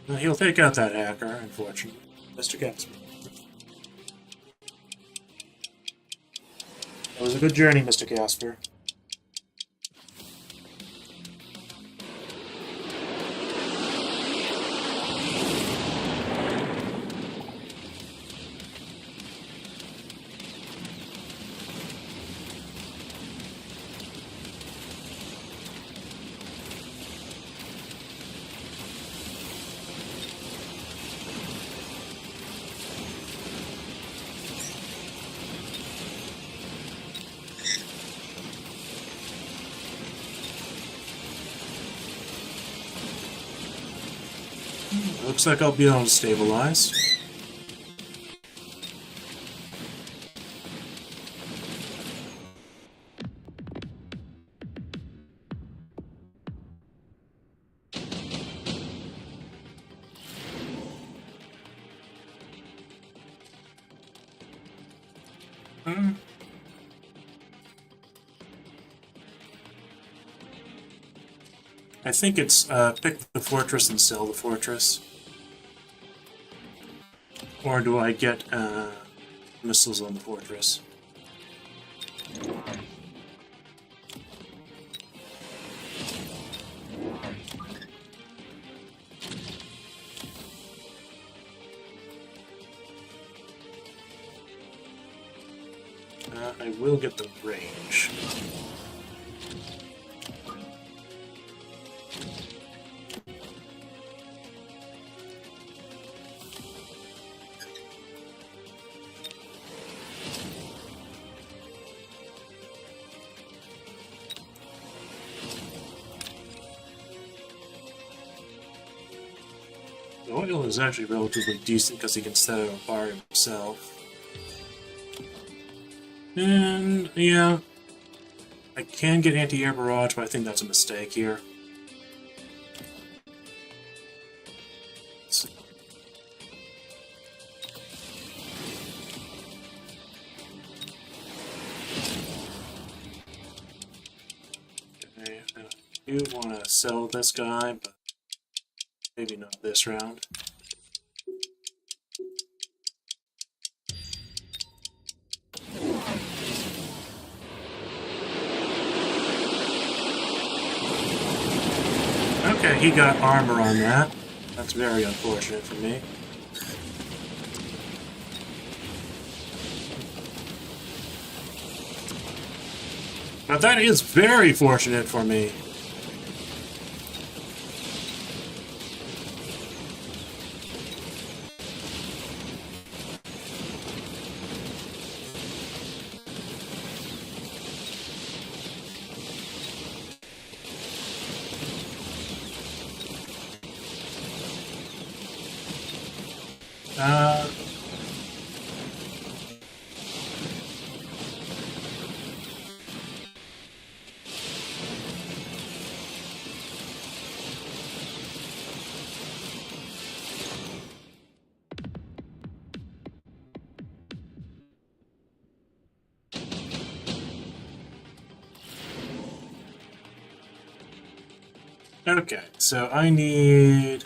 [SPEAKER 1] Well, he'll take out that hacker, unfortunately. Mr. Casper. It was a good journey, Mr. Casper. Looks like I'll be able to stabilize. I think it's pick the fortress and sell the fortress. Or do I get missiles on the fortress? I will get the range. The oil is actually relatively decent because he can set it on fire himself. And, yeah, I can get anti-air barrage, but I think that's a mistake here. Let's see. Okay, I do want to sell this guy, but maybe not this round. Okay, he got armor on that. That's very unfortunate for me. But that is very fortunate for me. Okay, so I need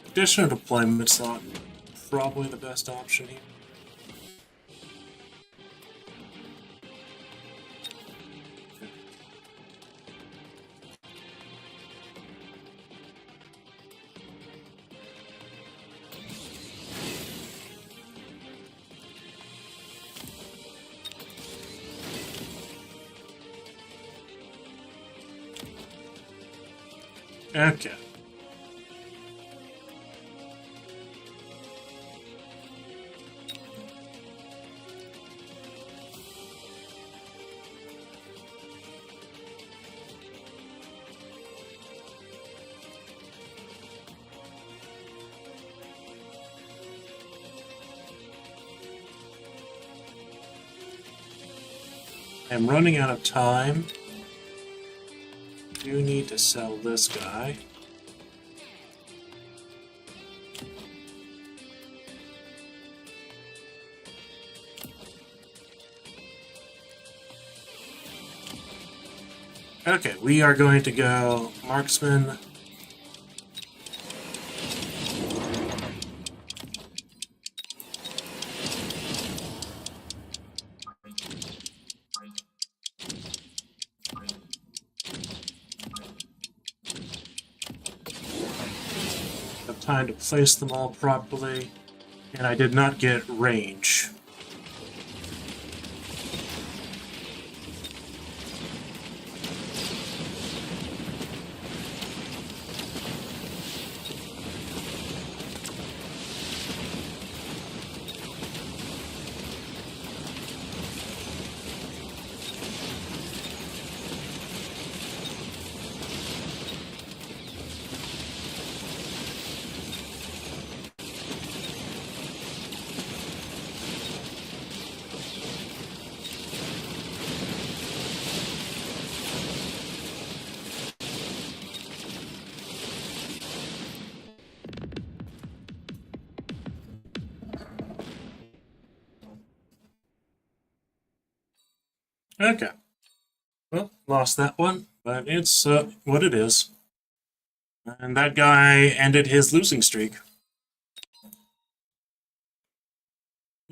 [SPEAKER 1] additional deployment's not probably the best option here. Okay. I'm running out of time. Do need to sell this guy. Okay, we are going to go marksman. time to place them all properly, and I did not get range. Okay. Well, lost that one, but it's what it is. And that guy ended his losing streak.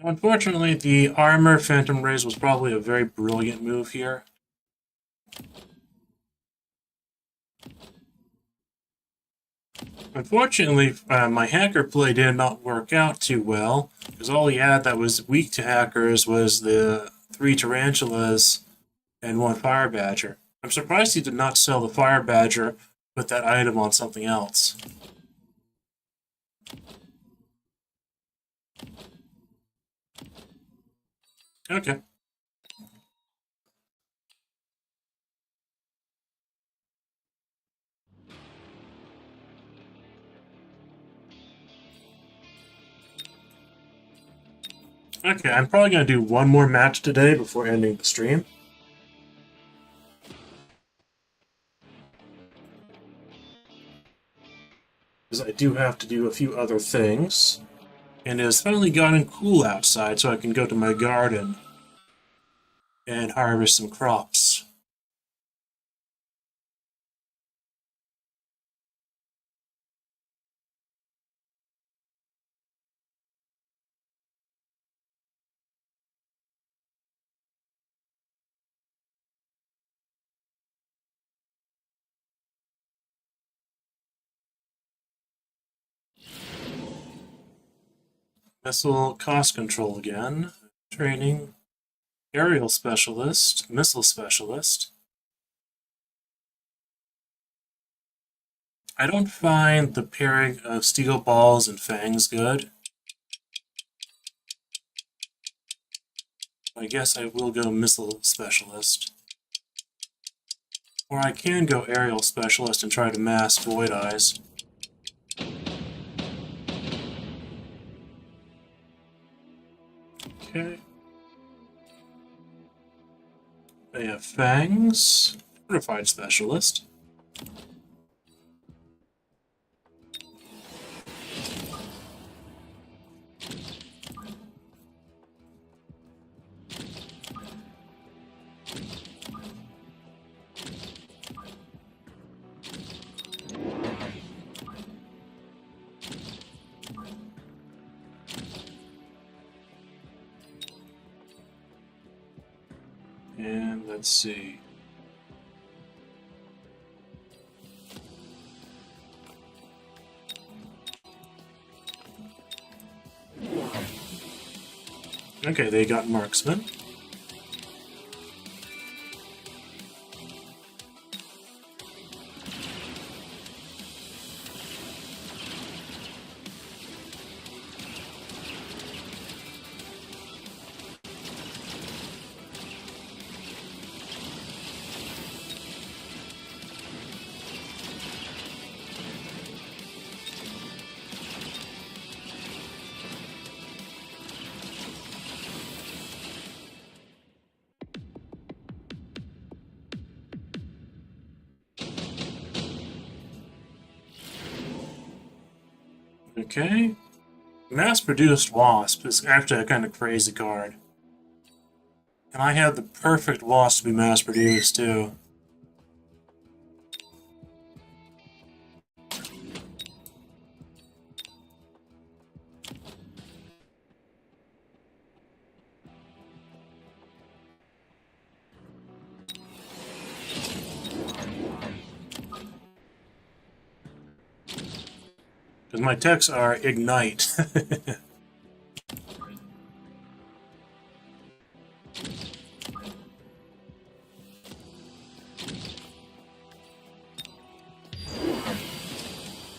[SPEAKER 1] Unfortunately, the armor Phantom Rays was probably a very brilliant move here. Unfortunately, my hacker play did not work out too well, because all he had that was weak to hackers was the 3 tarantulas and 1 fire badger. I'm surprised he did not sell the fire badger, put that item on something else. Okay. Okay, I'm probably going to do one more match today before ending the stream. Because I do have to do a few other things. And it has finally gotten cool outside, so I can go to my garden and harvest some crops. Missile cost control again. Training. Aerial specialist. Missile specialist. I don't find the pairing of steel balls and fangs good. I guess I will go missile specialist. Or I can go aerial specialist and try to mass void eyes. Okay. They have fangs. Fortified specialist. And let's see. Okay, they got marksman. Okay. Mass-produced wasp is actually a kind of crazy card. And I have the perfect wasp to be mass-produced, too. Because my techs are ignite.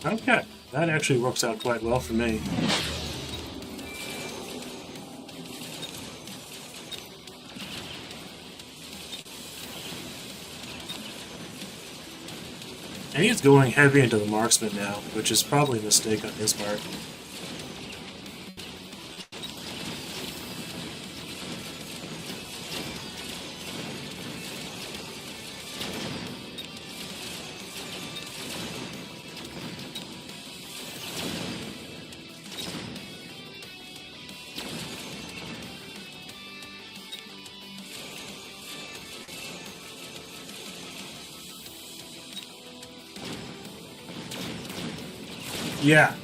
[SPEAKER 1] Okay, that actually works out quite well for me. And he's going heavy into the marksman now, which is probably a mistake on his part. Yeah.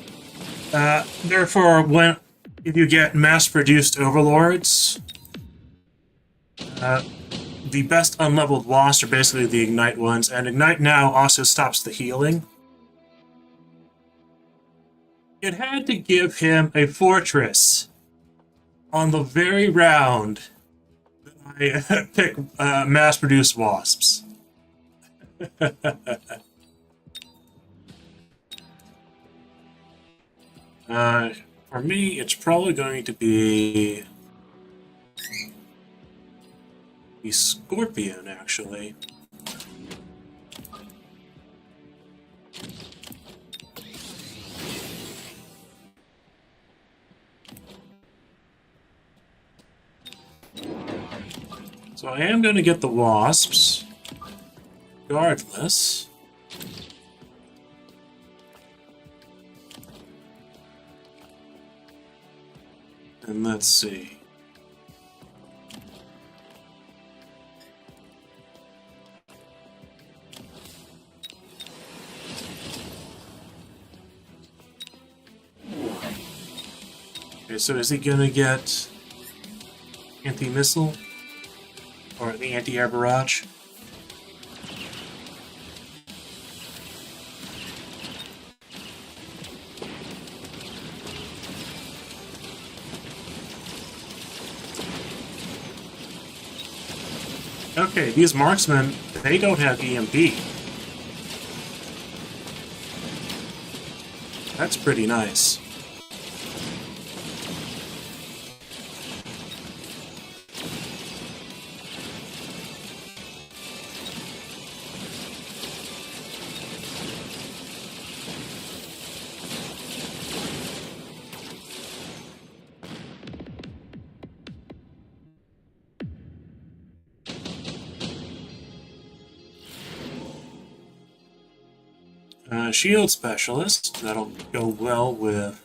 [SPEAKER 1] Therefore, if you get mass-produced overlords, the best unleveled wasps are basically the ignite ones, and ignite now also stops the healing. It had to give him a fortress on the very round that I pick mass-produced wasps. For me, it's probably going to be the Scorpion, actually. So I am going to get the wasps, regardless. And let's see. Okay, so is he gonna get anti-missile? Or the anti-air barrage? Okay, these marksmen, they don't have EMP. That's pretty nice. Shield specialist, that'll go well with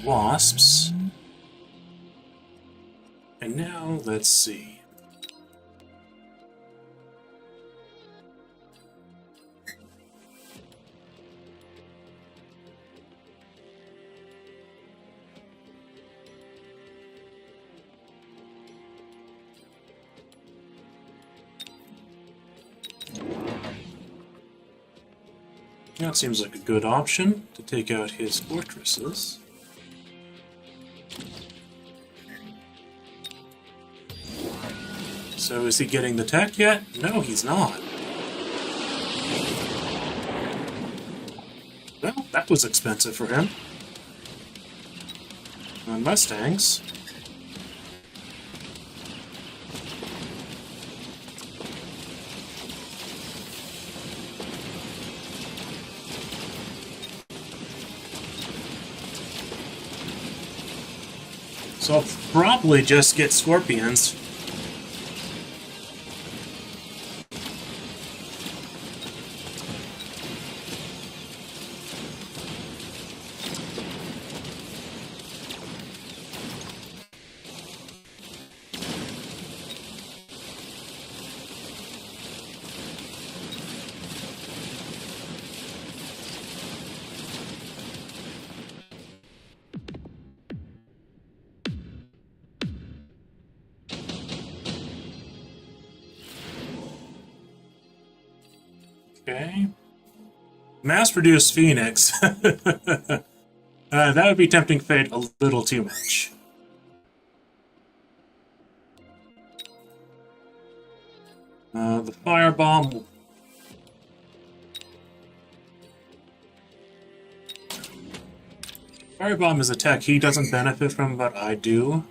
[SPEAKER 1] wasps. And now, let's see. That seems like a good option to take out his fortresses. So is he getting the tech yet? No, he's not. Well, that was expensive for him. And Mustangs. So I'll probably just get Scorpions. Okay. Mass-produced Phoenix. That would be tempting fate a little too much. The firebomb. Firebomb is a tech he doesn't benefit from, but I do.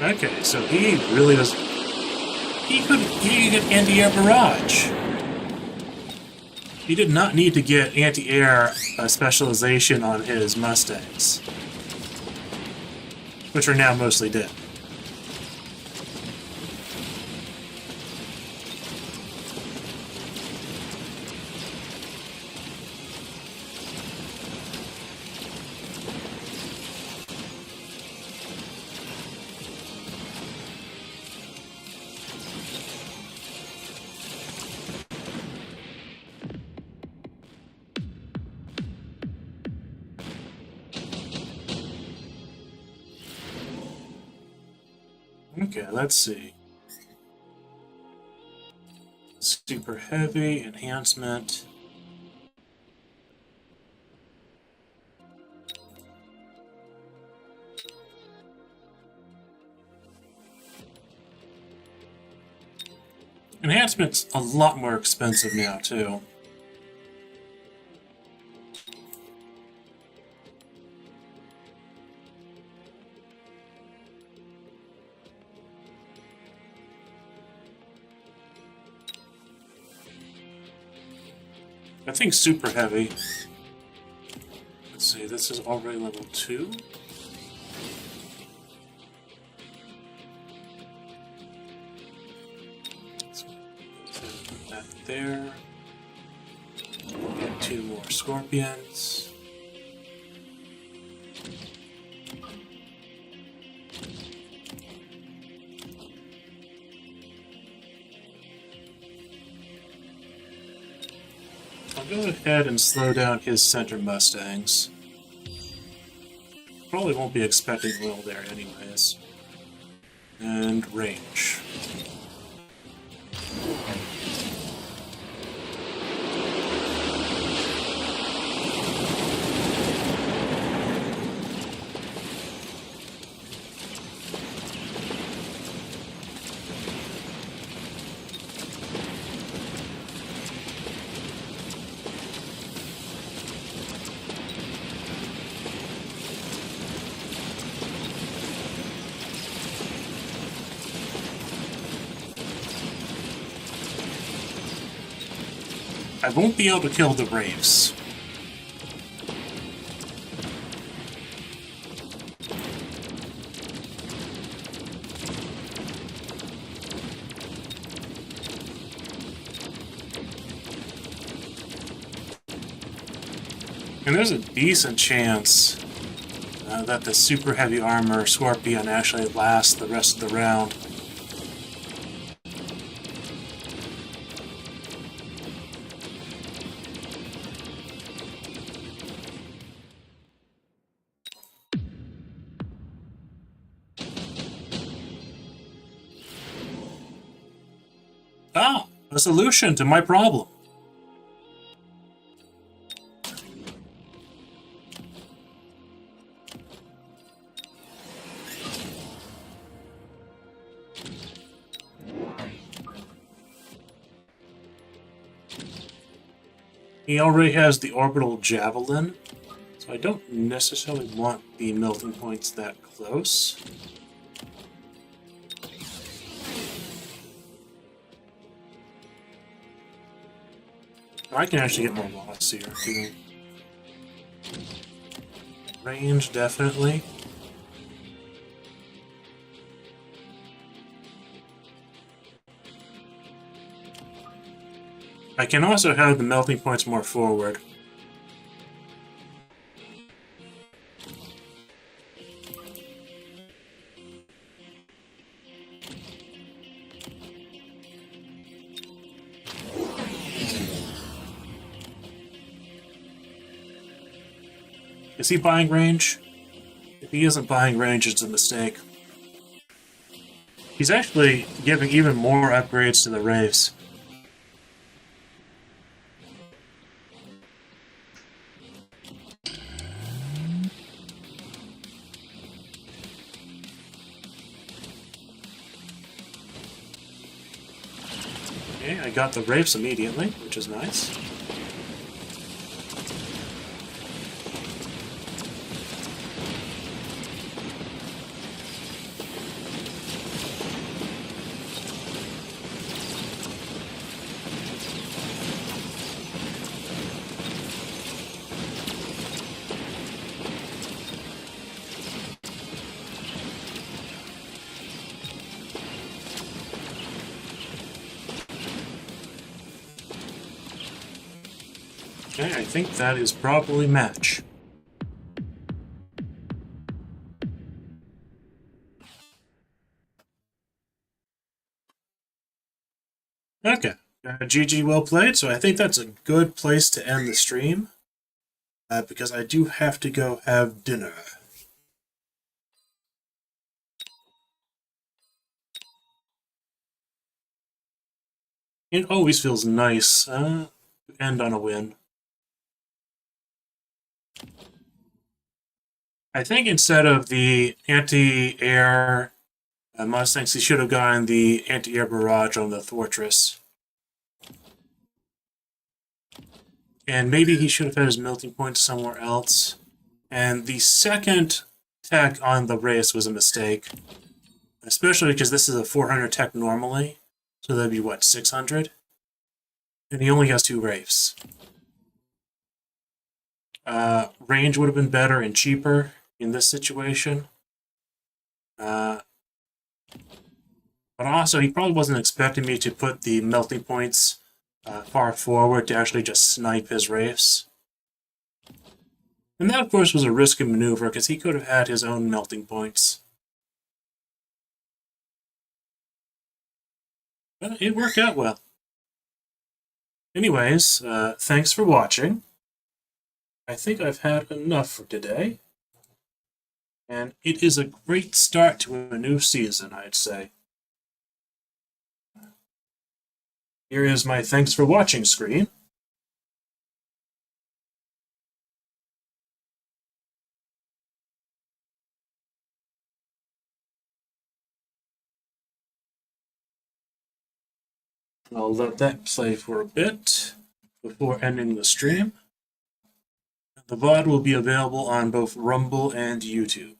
[SPEAKER 1] Okay, so he really does. He could get anti-air barrage. He did not need to get anti-air specialization on his Mustangs, which are now mostly dead. Okay, let's see. Super heavy, enhancement. Enhancement's a lot more expensive now, too. I think super heavy. Let's see, this is already level 2. So put that there. Get 2 more scorpions. I'll go ahead and slow down his center Mustangs. Probably won't be expecting oil there anyways. And range. I won't be able to kill the Wraiths. And there's a decent chance that the super heavy armor Scorpion actually lasts the rest of the round. Ah, a solution to my problem. He already has the orbital javelin, so I don't necessarily want the melting points that close. I can actually get more loss here, too. Range, definitely. I can also have the melting points more forward. Is he buying range? If he isn't buying range, it's a mistake. He's actually giving even more upgrades to the Wraiths. Okay, I got the Wraiths immediately, which is nice. Okay, I think that is probably match. Okay, GG, well played. So I think that's a good place to end the stream, because I do have to go have dinner. It always feels nice to end on a win. I think instead of the anti-air Mustangs, he should have gotten the anti-air barrage on the Fortress. And maybe he should have had his melting point somewhere else. And the second tech on the race was a mistake. Especially because this is a 400 tech normally. So that'd be, what, 600? And he only has 2 Wraiths. Range would have been better and cheaper in this situation. But also, he probably wasn't expecting me to put the melting points far forward to actually just snipe his Wraiths. And that, of course, was a risky maneuver, because he could have had his own melting points. But it worked out well. Anyways, thanks for watching. I think I've had enough for today. And it is a great start to a new season, I'd say. Here is my thanks for watching screen. I'll let that play for a bit before ending the stream. The VOD will be available on both Rumble and YouTube.